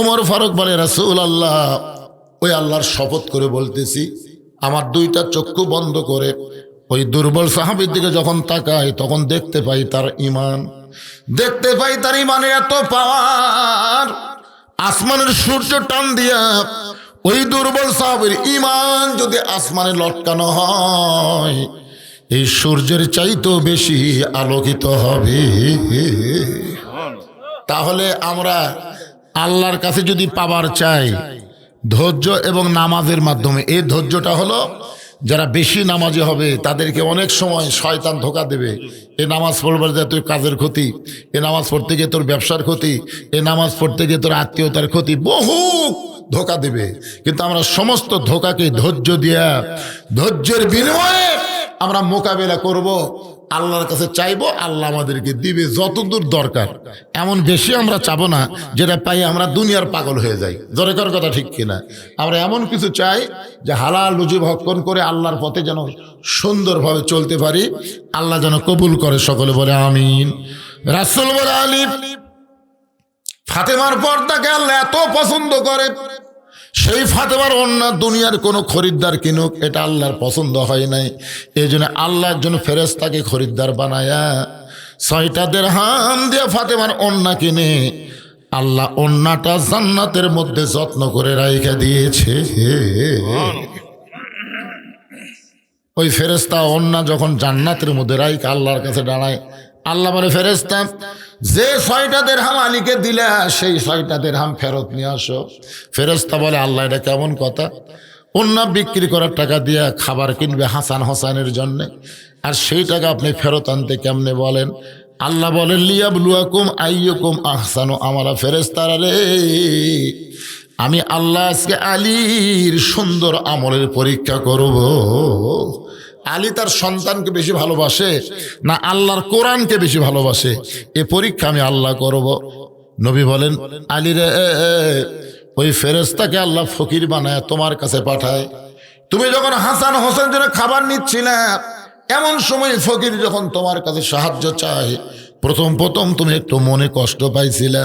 A: ওমর ফারুক বলে, রাসূলুল্লাহ, ওই আল্লাহর শপথ করে বলতেছি, আমার 2টা চক্ষু বন্ধ করে ওই দুর্বল সাহাবীর দিকে যখন তাকাই তখন দেখতে পাই তার ইমান। দেখতে পাই তার ইমানে এত পাওয়ার, আসমানের সূর্য টান দিয়া ওই দুর্বল সাহাবীর ইমান যদি আসমানে লটকানো হয়, এই সূর্যের চাইতেও বেশি আলোকিত হবে। তাহলে আমরা আল্লাহর কাছে যদি পাবার চাই ধৈর্য এবং নামাজের মাধ্যমে, এই ধৈর্যটা হলো যারা বেশি নামাজি হবে তাদেরকে অনেক সময় শয়তান ধোঁকা দেবে। এ নামাজ পড়বার যায় তোর কাজের ক্ষতি, এ নামাজ পড়তে গিয়ে তোর ব্যবসার ক্ষতি, এ নামাজ পড়তে গিয়ে তোর আত্মীয়তার ক্ষতি, বহু ধোঁকা দেবে। কিন্তু আমরা সমস্ত ধোঁকাকে ধৈর্য দিয়া, ধৈর্যের বিনিময়ে আমরা মোকাবেলা করব, আল্লাহর কাছে চাইবো, আল্লাহ আমাদেরকে দিবে যতদূর দরকার। এমন বেশি আমরা চাবো না যেটা পাই আমরা দুনিয়ার পাগল হয়ে যাই। দরকার কথা ঠিক কিনা? আমরা এমন কিছু চাই যে হালাল রুজি ভক্ষণ করে আল্লাহর পথে যেন সুন্দরভাবে চলতে পারি, আল্লাহ যেন কবুল করে। সকলে বলে আমিন। রাসূল বলে আলী ফাতেমার পর্দাকে আল্লাহ এত পছন্দ করে, সেই ফাতেমার ওন্না দুনিয়ার কোনো খরিদ্দার কিনুক, এটা আল্লাহর পছন্দ হয় নাই। এই জন্য আল্লাহর জন্য ফেরেশতাকে খরিদ্দার বানায়া 6টা দিরহাম দিয়ে ফাতেমার ওন্না কিনে আল্লাহ ওন্নাটা জান্নাতের মধ্যে যত্ন করে রাইখা দিয়েছে। ওই ফেরেশতা ওন্না যখন জান্নাতের মধ্যে রাইখা আল্লাহর কাছে দাঁড়ায়, আল্লাহ বলে ফেরেশতা যে 6টা দিরহাম আলীকে দিলা সেই 6টা দিরহাম ফেরত নিয়ে আসো। ফেরেশতা বলে আল্লাহ এটা কেমন কথা? ওন্না বিক্রি করার টাকা দিয়া খাবার কিনবে হাসান হোসেনের জন্য, আর সেই টাকা আপনি ফেরত আনতে কেমনে বলেন? আল্লাহ বলেন লিয়াবলুয়াকুম আইয়ুকুম আহসানু আমালা। ফেরেশতারা রে, আমি আল্লাহ আজকে আলীর সুন্দর আমলের পরীক্ষা করব। আলী তার সন্তানকে বেশি ভালোবাসে না আল্লাহর কোরআনকে বেশি ভালোবাসে, এ পরীক্ষা আমি আল্লাহ করব। নবী বলেন আলী রে, ওই ফেরেশতাকে আল্লাহ ফকির বানায় তোমার কাছে পাঠায়। তুমি যখন হাসান হোসেন জন্য খাবার নিচ্ছিলে, এমন সময় ফকির যখন তোমার কাছে সাহায্য চায়, প্রথম তুমি একটু মনে কষ্ট পাইছিলে,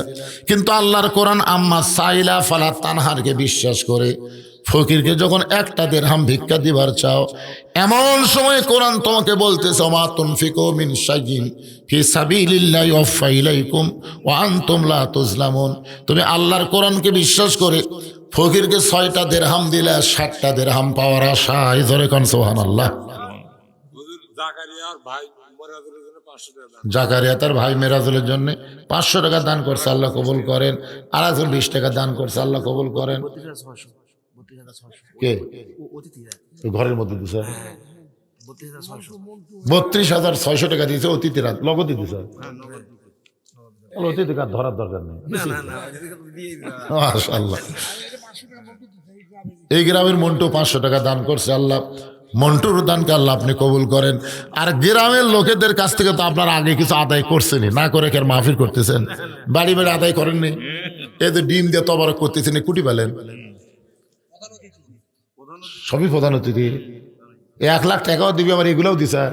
A: কিন্তু আল্লাহর কোরআন আম্মা সাইলা ফালা তানহারকে বিশ্বাস করে ফকিরকে যখন 1টা দিরহাম ভিক্ষা দিবার চাও, এমন সময় কোরআন তোমাকে বলতেছে মা তুনফিকু মিন শাইইন ফি সাবিলিল্লাহি ওয়াফা ইলাইকুম ওয়া আনতুম লা তুজলামুন। তুমি আল্লাহর কোরআনকে বিশ্বাস করে ফকিরকে 6টা দিরহাম দিলে 7টা দিরহাম পাওয়ার আশায়। ধরে কোন সুবহানাল্লাহ। জাকারিয়া তার ভাই মেরাজুলের জন্য 500 টাকা দান করছে, আল্লাহ কবুল করেন। আর 20 টাকা দান করছে, আল্লাহ কবুল করেন। কে ঘরের মধ্যে দিছে 32,600 টাকা দিয়েছে অতিথিরা, লগতি দিছে। অতিথি কার ধরার দরকার নেই। মাশাআল্লাহ। এই গ্রামের মন্টু 500 টাকা দান করছে, আল্লাহ মন্টুর দানকে আল্লাহ আপনি কবুল করেন। আর গ্রামের লোকেদের কাছ থেকে তো আপনার আগে কিছু আদায় করছেনই, না করে কেন মাহফিল করতেছেন? বাড়ি বাড়ি আদায় করেননি? এই তো ডিম দিয়ে তবারক করতেছেন, কুটি পেলেন? সবই প্রধান অতিথি। 1 লাখ টাকাও দিবি, আবার এগুলোও দিছে।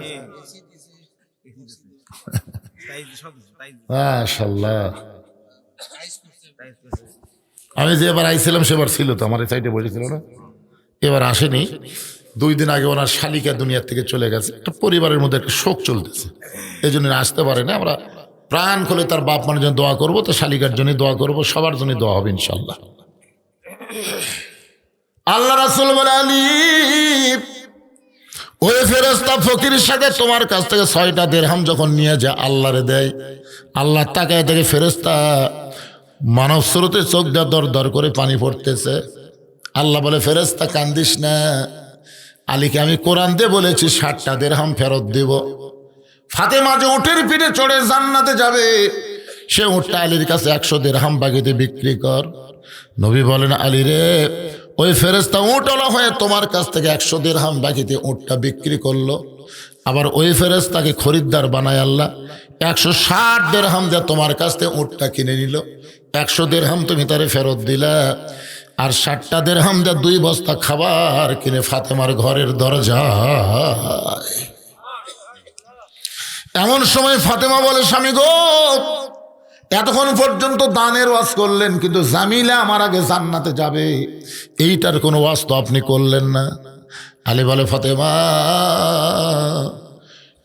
A: মাশাআল্লাহ। আমি যে এবার আইছিলাম সেবার ছিল তো, আমার এই সাইডে বসেছিল না, এবার আসেনি। 2 দিন আগে ওনার শালিকা দুনিয়ার থেকে চলে গেছে। একটা পরিবারের মধ্যে একটা শোক চলতেছে, এই জন্য আসতে পারে না। আমরা প্রাণ খুলে তার বাপ মার জন্য দোয়া করবো, তো শালিকার জন্য দোয়া করবো, সবার জন্য দোয়া হবে ইনশাল্লাহ। আল্লাহ রাসূল বলে আলী ওই ফেরেশতা ফকিরের সাথে তোমার কাছ থেকে 6টা দিরহাম যখন নিয়ে যায় আল্লাহরে দেয়, আল্লাহ তাকায় দেখে ফেরেশতা মানব স্রোতে চোখ দিয়ে দর দর করে পানি পড়তেছে। আল্লাহ বলে ফেরেশতা কান্দিস না, আলীকে আমি কোরআন দিয়ে বলেছি 60টা দিরহাম ফেরত দেব। ফাতেমা যে উটের পিঠে চড়ে জান্নাতে যাবে, সে উটটা আলীর কাছে 100 দিরহাম বাকিতে বিক্রি কর। নবী বলেন আলী রে, ওই ফেরেশতা উটওয়ালা হয়ে তোমার কাছ থেকে 100 দিরহাম বাকিতে উটটা বিক্রি করলো। আবার ওই ফেরেশতাকে খরিদ্দার বানায় আল্লাহ 160 দিরহাম দিয়ে তোমার কাছ থেকে উটটা কিনে নিল। 100 দিরহাম তুমি তারে ফেরত দিলা, আর 60টা দিরহাম দিয়ে 2 বস্তা খাবার কিনে ফাতেমার ঘরের দরজায়। এমন সময় ফাতেমা বলে স্বামী গো, এতক্ষণ পর্যন্ত দানের ওয়াজ করলেন, কিন্তু জামিলা আমার আগে জান্নাতে যাবে, এইটার কোনো ওয়াজ তো আপনি করলেন না। আলী বলে ফাতেমা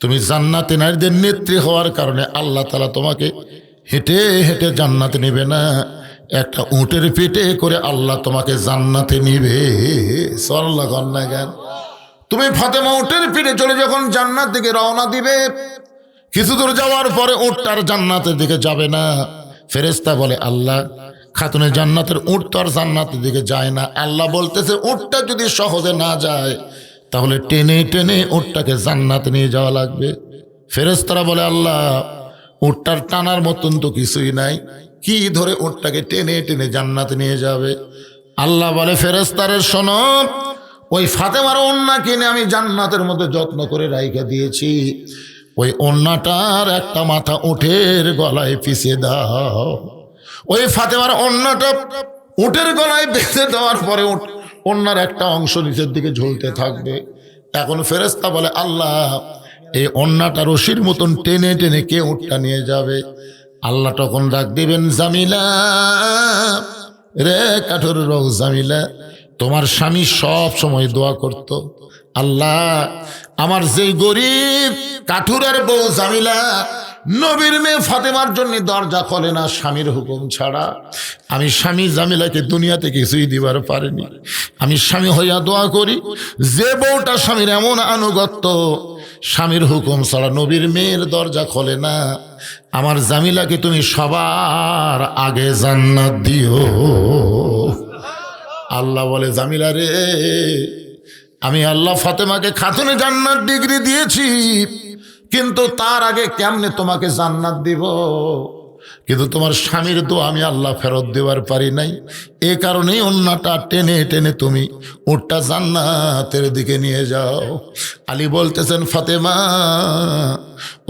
A: তুমি জান্নাতে নারীদের নেত্রী হওয়ার কারণে আল্লাহ তাআলা তোমাকে হেঁটে হেঁটে জান্নাতে নেবে না, একটা উটের পেটে করে আল্লাহ তোমাকে জান্নাতে নিবে। সাল্লাল্লাহু আলাইহি ওয়াসাল্লাম। তুমি ফাতেমা উটের পিঠে চলে যখন জান্নাত দিকে রওনা দিবে, কিছু দূর যাওয়ার পরে উটটার জান্নাতের দিকে যাবে না। ফেরেশতা বলে আল্লাহ, খাতুনে জান্নাতের উট তো আর জান্নাতের দিকে যায় না। আল্লাহ বলতেছে উটটা যদি সহজে না যায় তাহলে টেনে টেনে উটটাকে জান্নাতে নিয়ে যাওয়া লাগবে। ফেরেশতারা বলে আল্লাহ, উটটার টানার মতন তো কিছুই নাই, কি ধরে উটটাকে টেনে টেনে জান্নাতে নিয়ে যাবে? আল্লাহ বলে ফেরেশতারে শোনো, ওই ফাতেমার ওন্না কিনে আমি জান্নাতের মধ্যে যত্ন করে রাইখা দিয়েছি, ওই ওন্নাটার একটা মাথা উটের গলায় পিষে দাও। ওই ফাতেমার ওন্নাটা উটের গলায় বেঁধে দেওয়ার পরে ওন্নার একটা অংশ নিচের দিকে ঝুলতে থাকবে। এখন ফেরেশতা বলে আল্লাহ, এই ওন্নাটা রশির মতন টেনে টেনে কে উটটা নিয়ে যাবে? আল্লাহ তখন ডাক দিবেন, জামিলা রে কাঠুর রোগ জামিলা, তোমার স্বামী সব সময় দোয়া করত, আল্লাহ আমার যেই গরিব কাঠুরের বউ জামিলা নবীর মেয়ে ফাতেমার জন্য দরজা খোলে না স্বামীর হুকুম ছাড়া, আমি স্বামী জামিলাকে দুনিয়াতে কিছুই দিবার পারিনি। আমি স্বামী হইয়া দোয়া করি, যে বউটা স্বামীর এমন আনুগত্য, স্বামীর হুকুম ছাড়া নবীর মেয়ের দরজা খোলে না, আমার জামিলাকে তুমি সবার আগে জান্নাত দিও। আল্লাহ বলে জামিলা রে, আমি আল্লাহ ফাতেমাকে খাতুনে জান্নাত ডিগ্রি দিয়েছি, কিন্তু তার আগে কেমনে তোমাকে জান্নাত দিব? কিন্তু তোমার স্বামীর দোয়া আমি আল্লাহ ফেরত দেওয়ার পারি নাই, এ কারণেই ওন্নাটা টেনে টেনে তুমি উটটা জান্নাতের দিকে নিয়ে যাও। আলী বলতেছেন ফাতেমা,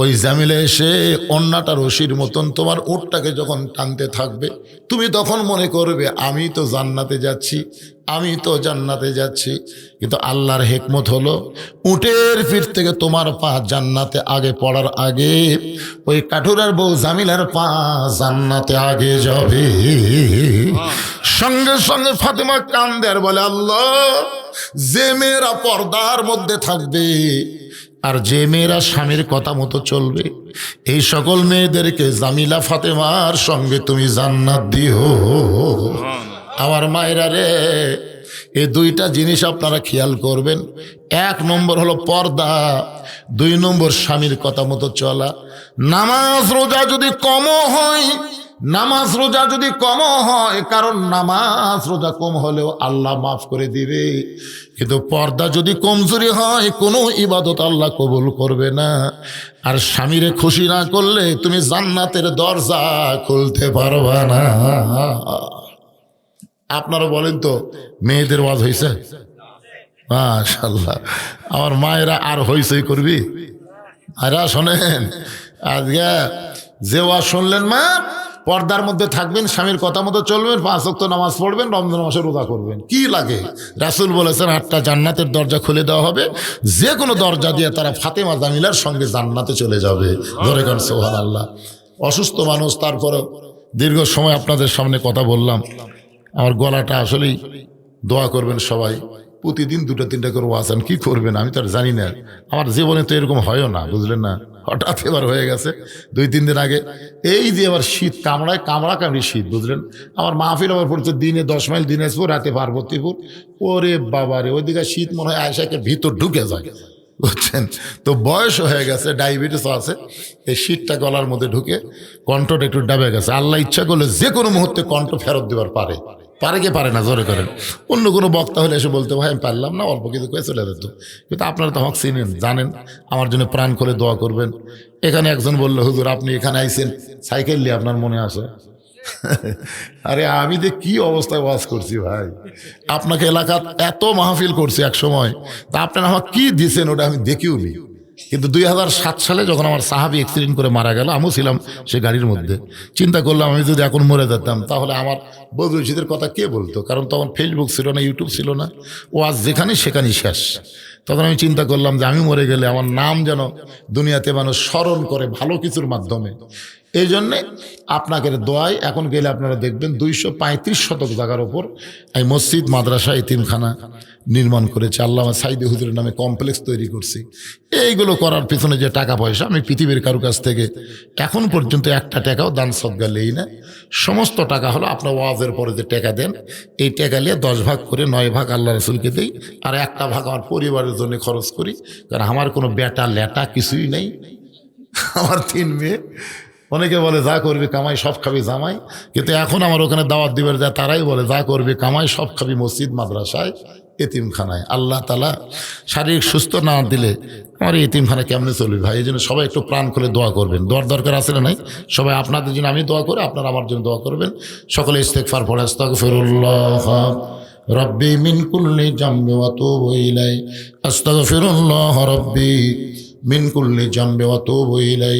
A: ওই জামিলা এসে ওন্নাটা রশির মতন তোমার উটটাকে যখন টানতে থাকবে, তুমি তখন মনে করবে আমি তো জান্নাতে যাচ্ছি, আমি তো জান্নাতে যাচ্ছি। কিন্তু আল্লাহর হিকমত হলো, উটের পিঠ থেকে তোমার পা জান্নাতে আগে পড়ার আগে ওই কাঠুরার বউ জামিলার পা জান্নাতে আগে যাবে। সঙ্গে সঙ্গে ফাতেমা কান্দে আর বলে আল্লাহ, যে মেয়েরা পর্দার মধ্যে থাকবে আর যে মেয়েরা স্বামীর কথা মতো চলবে, এই সকল মেয়েদেরকে জামিলা ফাতেমার সঙ্গে তুমি জান্নাত দিও। আমার মায়েরা রে, এই দুইটা জিনিস আপনারা খেয়াল করবেন। এক নম্বর হলো পর্দা, দুই নম্বর স্বামীর কথা মতো চলা। নামাজ রোজা যদি কমও হয়, নামাজ রোজা যদি কমও হয়, কারণ নামাজ রোজা কম হলেও আল্লাহ মাফ করে দিবে, কিন্তু পর্দা যদি কমজোরি হয় কোনো ইবাদত আল্লাহ কবুল করবে না। আর স্বামীরে খুশি না করলে তুমি জান্নাতের দরজা খুলতে পারবা না। আপনারা বলেন তো, মেয়েদের ওয়াজ হয়েছে? মাশাআল্লাহ, আমার মায়েরা আর হইসই করবি। আর শোনেন, আজকে যে ওয়াজ শুনলেন, মা পর্দার মধ্যে থাকবেন, স্বামীর কথা মতো চলবেন, 5 ওয়াক্ত নামাজ পড়বেন, রমজান মাসে রোজা করবেন, কি লাগে? রাসূল বলেছেন 8টা জান্নাতের দরজা খুলে দেওয়া হবে, যে কোনো দরজা দিয়ে তারা ফাতেমা জামিলার সঙ্গে জান্নাতে চলে যাবে। ধরে গান সুবহানাল্লাহ। অসুস্থ মানুষ, তারপরে দীর্ঘ সময় আপনাদের সামনে কথা বললাম, আমার গলাটা আসলেই দোয়া করবেন সবাই। প্রতিদিন 2-3টা করে ওয়াজ, কি করবেন আমি তো আর জানি না, আমার জীবনে তো এরকম হয়ও না, বুঝলেন না। হঠাৎ এবার হয়ে গেছে 2-3 দিন আগে। এই যে এবার শীত কামড়াকামড়ি শীত, বুঝলেন। আমার মাহফিল আবার পড়ছে দিনে 10 মাইল দিনাজপুর, রাতে পার্বতীপুর। ওরে বাবারে, ওইদিকে শীত মনে হয় আয়সাকে ভিতর ঢুকে যায়, বুঝছেন। তো বয়স হয়ে গেছে, ডায়াবেটিসও আছে, এই শীতটা গলার মধ্যে ঢুকে কণ্ঠটা একটু ডাবে গেছে। আল্লাহ ইচ্ছা করলে যে কোনো মুহূর্তে কণ্ঠ ফেরত দেওয়ার পারে কি পারে না? জোরে করেন। অন্য কোনো বক্তা হলে এসে বলতে ভাই আমি পারলাম না, অল্প কিছু করে চলে যেত। কিন্তু আপনারা তো আমাকে চিনেন, জানেন, আমার জন্য প্রাণ করে দোয়া করবেন। এখানে একজন বললো, হুজুর আপনি এখানে আইছেন সাইকেল নিয়ে, আপনার মনে আসে? আরে আমি যে কি অবস্থায় ওয়াজ করছি ভাই, আপনাকে এলাকাত এত মাহফিল করছি এক সময়, তা আপনারা আমাকে কি দিয়েছেন ওটা আমি দেখিও নি। কিন্তু 2007 সালে যখন আমার সাহাবী অ্যাক্সিডেন্ট করে মারা গেল, আমিও ছিলাম সে গাড়ির মধ্যে। চিন্তা করলাম আমি যদি এখন মরে যেতাম তাহলে আমার বদরুশিদের কথা কে বলতো? কারণ তখন ফেসবুক ছিল না, ইউটিউব ছিল না, ওয়াজ যেখানে সেখানেই শেষ। তখন আমি চিন্তা করলাম যে আমি মরে গেলে আমার নাম যেন দুনিয়াতে মানুষ স্মরণ করে ভালো কিছুর মাধ্যমে। এই জন্যে আপনাকে দোয়ায় এখন গেলে আপনারা দেখবেন 235 শতক জায়গার ওপর এই মসজিদ মাদ্রাসা এতিমখানা নির্মাণ করেছে আল্লামা সাইদি হুজুরের নামে কমপ্লেক্স তৈরি করছি। এইগুলো করার পিছনে যে টাকা পয়সা আমি পৃথিবীর কারো কাছ থেকে এখন পর্যন্ত একটা টাকাও দান সদকা লেই না। সমস্ত টাকা হলো আপনার ওয়াজের পরে যে টাকা দেন এই টাকা নিয়ে 10 ভাগ করে 9 ভাগ আল্লাহ রসুলকে দিই, আর একটা ভাগ আমার পরিবারের জন্য খরচ করি। কারণ আমার কোনো বেটা লেটা কিছুই নেই, আমার 3 মেয়ে। অনেকে বলে যা করবি কামাই সব খাবি জামাই, কিন্তু এখন আমার ওখানে দাওয়াত দিবের যায় তারাই বলে যা করবি কামাই সব খাবি মসজিদ মাদ্রাসায় এতিমখানায়। আল্লাহ তাআলা শারীরিক সুস্থ না দিলে আমার এই এতিমখানা কেমনে চলবে ভাই? এই জন্য সবাই একটু প্রাণ খুলে দোয়া করবেন। দোয়ার দরকার আছে না নাই? সবাই আপনাদের জন্য আমি দোয়া করি, আপনারা আমার জন্য দোয়া করবেন। সকলে ইস্তেগফার পড়ে আস্তাগফিরুল্লাহ রব্বি মিন কুল্লি জামবি ওয়া তুবু ইলাই, আস্তাগফিরুল্লাহ রব্বি মিন কুল্লি জামবি ওয়া তুবু ইলাই,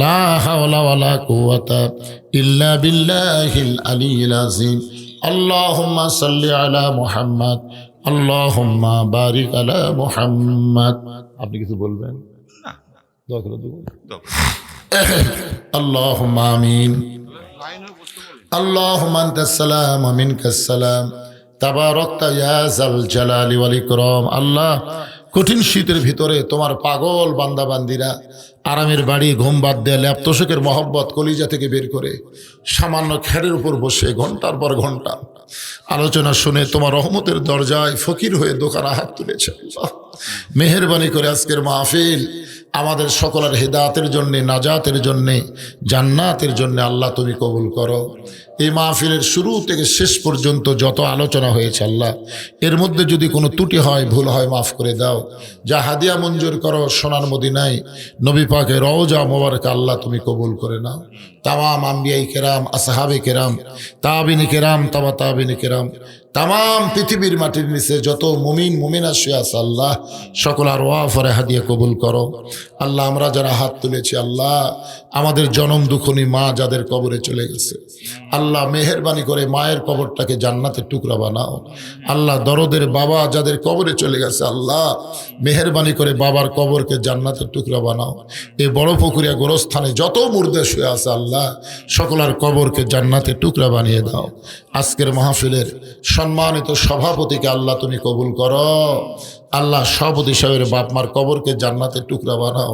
A: লা হাওলা ওয়ালা কুওয়াতা ইল্লা বিল্লাহিল আলিয়্যিল আযীম। আল্লাহুম্মা সাল্লি আলা মুহাম্মাদ, আল্লাহুম্মা বারিক আলা মুহাম্মাদ। আপনি কিছু বলবেন? দোয়া করে দেব। আল্লাহুম্মা আমিন। আল্লাহুম্মা আনতাস সালাম ওয়া মিনকাস সালাম, তাবারাকতা ইয়া যাল জালালি ওয়াল ইকরাম। আল্লাহ, কঠিন শীতের ভিতরে তোমার পাগল বান্দা বান্দিরা আরামের বাড়ি ঘুম বাদ দেয়া ল্যাপ তোষকের মহব্বত কলিজা থেকে বের করে সামান্য খেরের উপর বসে ঘন্টার পর ঘন্টা আলোচনা শুনে তোমার রহমতের দরজায় ফকির হয়ে দোকানে হাত তুলেছে। আল্লাহ, মেহেরবানি করে আজকের মাহফিল আমাদের সকলের হেদায়েতের জন্যে, নাজাতের জন্যে, জান্নাতের জন্যে আল্লাহ তুমি কবুল করো। এই মাহফিলের শুরু থেকে শেষ পর্যন্ত যত আলোচনা হয়েছে আল্লাহ, এর মধ্যে যদি কোনো ত্রুটি হয়, ভুল হয়, মাফ করে দাও। যা হাদিয়া মঞ্জুর করো সোনার মদিনায় নবী পাকের রওজা মোবারক আল্লাহ তুমি কবুল করে নাও। তামাম আম্বিয়াই কেরাম, আসহাবে কেরাম, তাবিনী কেরাম, তাবা তাবিনী কেরাম, তামাম পৃথিবীর মাটির নিচে যত মুমিন মুমিনা শুয়ে আছে আল্লাহ, সকল আর ওয়াফরে হাদিয়া কবুল করো। আল্লাহ, আমরা যারা হাত তুলেছি আল্লাহ, আমাদের জনম দুঃখনী মা যাদের কবরে চলে গেছে আল্লাহ, মেহেরবানি করে মায়ের কবরটাকে জান্নাতের টুকরা বানাও। আল্লাহ, দরদের বাবা যাদের কবরে চলে গেছে আল্লাহ, মেহেরবানি করে বাবার কবরকে জান্নাতের টুকরা বানাও। এই বড় পুকুরিয়া গোরস্থানে যত মুর্দে শুয়ে আছে আল্লাহ, সকলের কবরকে জান্নাতের টুকরা বানিয়ে দাও। আজকের মাহফিলের সম্মানিত সভাপতিকে আল্লাহ তুমি কবুল করো। আল্লাহ, সভাপতি সাহেবের বাপ মার কবরকে জান্নাতের টুকরা বানাও।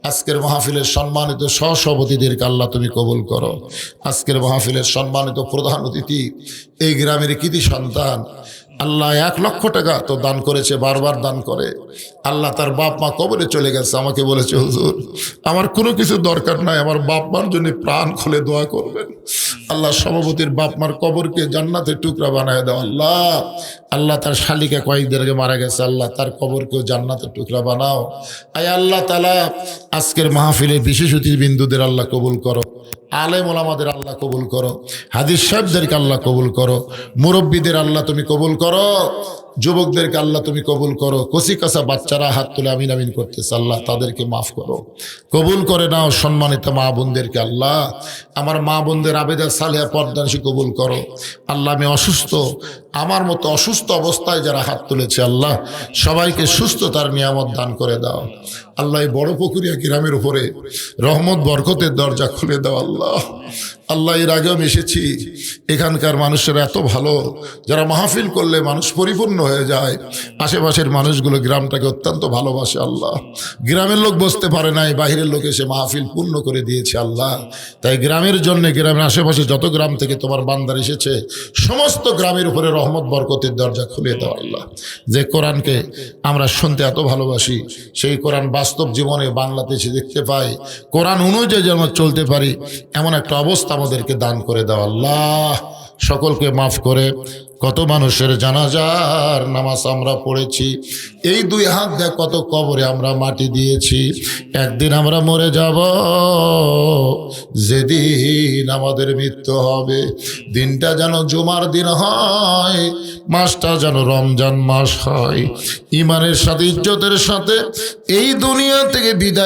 A: আজকের মাহফিলের সম্মানিত সহসভাপতিদেরকে আল্লাহ তুমি কবুল করো। আজকের মাহফিলের সম্মানিত প্রধান অতিথি এই গ্রামের কৃতি সন্তান আল্লাহ, 1 লক্ষ টাকা তো দান করেছে, বারবার দান করে। আল্লাহ, তার বাপ মা কবরে চলে গেছে, আমাকে বলেছে হুজুর আমার কোনো কিছু দরকার নাই, আমার বাপ মার জন্য প্রাণ খুলে দোয়া করবেন। আল্লাহ, সভাপতির বাপ মার কবরকে জান্নাতের টুকরা বানায় দাও। আল্লাহ, আল্লাহ তার শালিকা কয়েকদিন আগে মারা গেছে, আল্লাহ তার কবরকেও জান্নাতের টুকরা বানাও। আয় আল্লাহ তাআলা, আজকের মাহফিলে বিশেষ অতিথিবৃন্দুদের আল্লাহ কবুল করো। আলেম ওলামাদের আল্লাহ কবুল করো। হাদিস সাহেবদেরকে আল্লাহ কবুল করো। মুরব্বীদের আল্লাহ তুমি কবুল করো। যুবকদেরকে আল্লাহ তুমি কবুল করো। কচি কাঁচা বাচ্চারা হাত তুলে আমিন আমিন করতেছে, আল্লাহ তাদেরকে মাফ করো, কবুল করে নাও। সম্মানিত মা বোনদেরকে আল্লাহ, আমার মা বোনদের আবেদা সালেহা পর্দানসী কবুল করো। আল্লাহ, আমি অসুস্থ, আমার মতো অসুস্থ অবস্থায় যারা হাত তুলেছে আল্লাহ, সবাইকে সুস্থতার নিয়ামত দান করে দাও। আল্লাহ, এই বড় পুকুরিয়া গ্রামের উপরে রহমত বরকতের দরজা খুলে দাও। আল্লাহ, আল্লাহ এর আগেও আমি এসেছি, এখানকার মানুষেরা এত ভালো, যারা মাহফিল করলে মানুষ পরিপূর্ণ হয়ে যায়। আশেপাশের মানুষগুলো গ্রামটাকে অত্যন্ত ভালোবাসে। আল্লাহ, গ্রামের লোক বসতে পারে নাই, বাহিরের লোক এসে মাহফিল পূর্ণ করে দিয়েছে। আল্লাহ, তাই গ্রামের জন্য, গ্রামের আশেপাশে যত গ্রাম থেকে তোমার বান্দার এসেছে সমস্ত গ্রামের উপরে রহমত বরকতের দরজা খুলে দাও। আল্লাহ, যে কোরআনকে আমরা শুনতে এত ভালোবাসি, সেই কোরআন বাস্তব জীবনে বাংলাদেশে দেখতে পাই, কোরআন অনুযায়ী যেন চলতে পারি, এমন একটা অবস্থা আমাদেরকে দান করে দাও। আল্লাহ, সকলকে মাফ করে কত মানুষের জানাজার নামাজ আমরা পড়েছি, এই 2 হাত দিয়ে কত কবরে আমরা মাটি দিয়েছি। একদিন আমরা মরে যাব, যেদিন আমাদের মৃত্যু হবে, দিনটা যেন জুমার দিন হয়, মাসটা যেন রমজান মাস হয়। ইমানের সাথে ইজ্জতের সাথে এই দুনিয়া থেকে বিদায়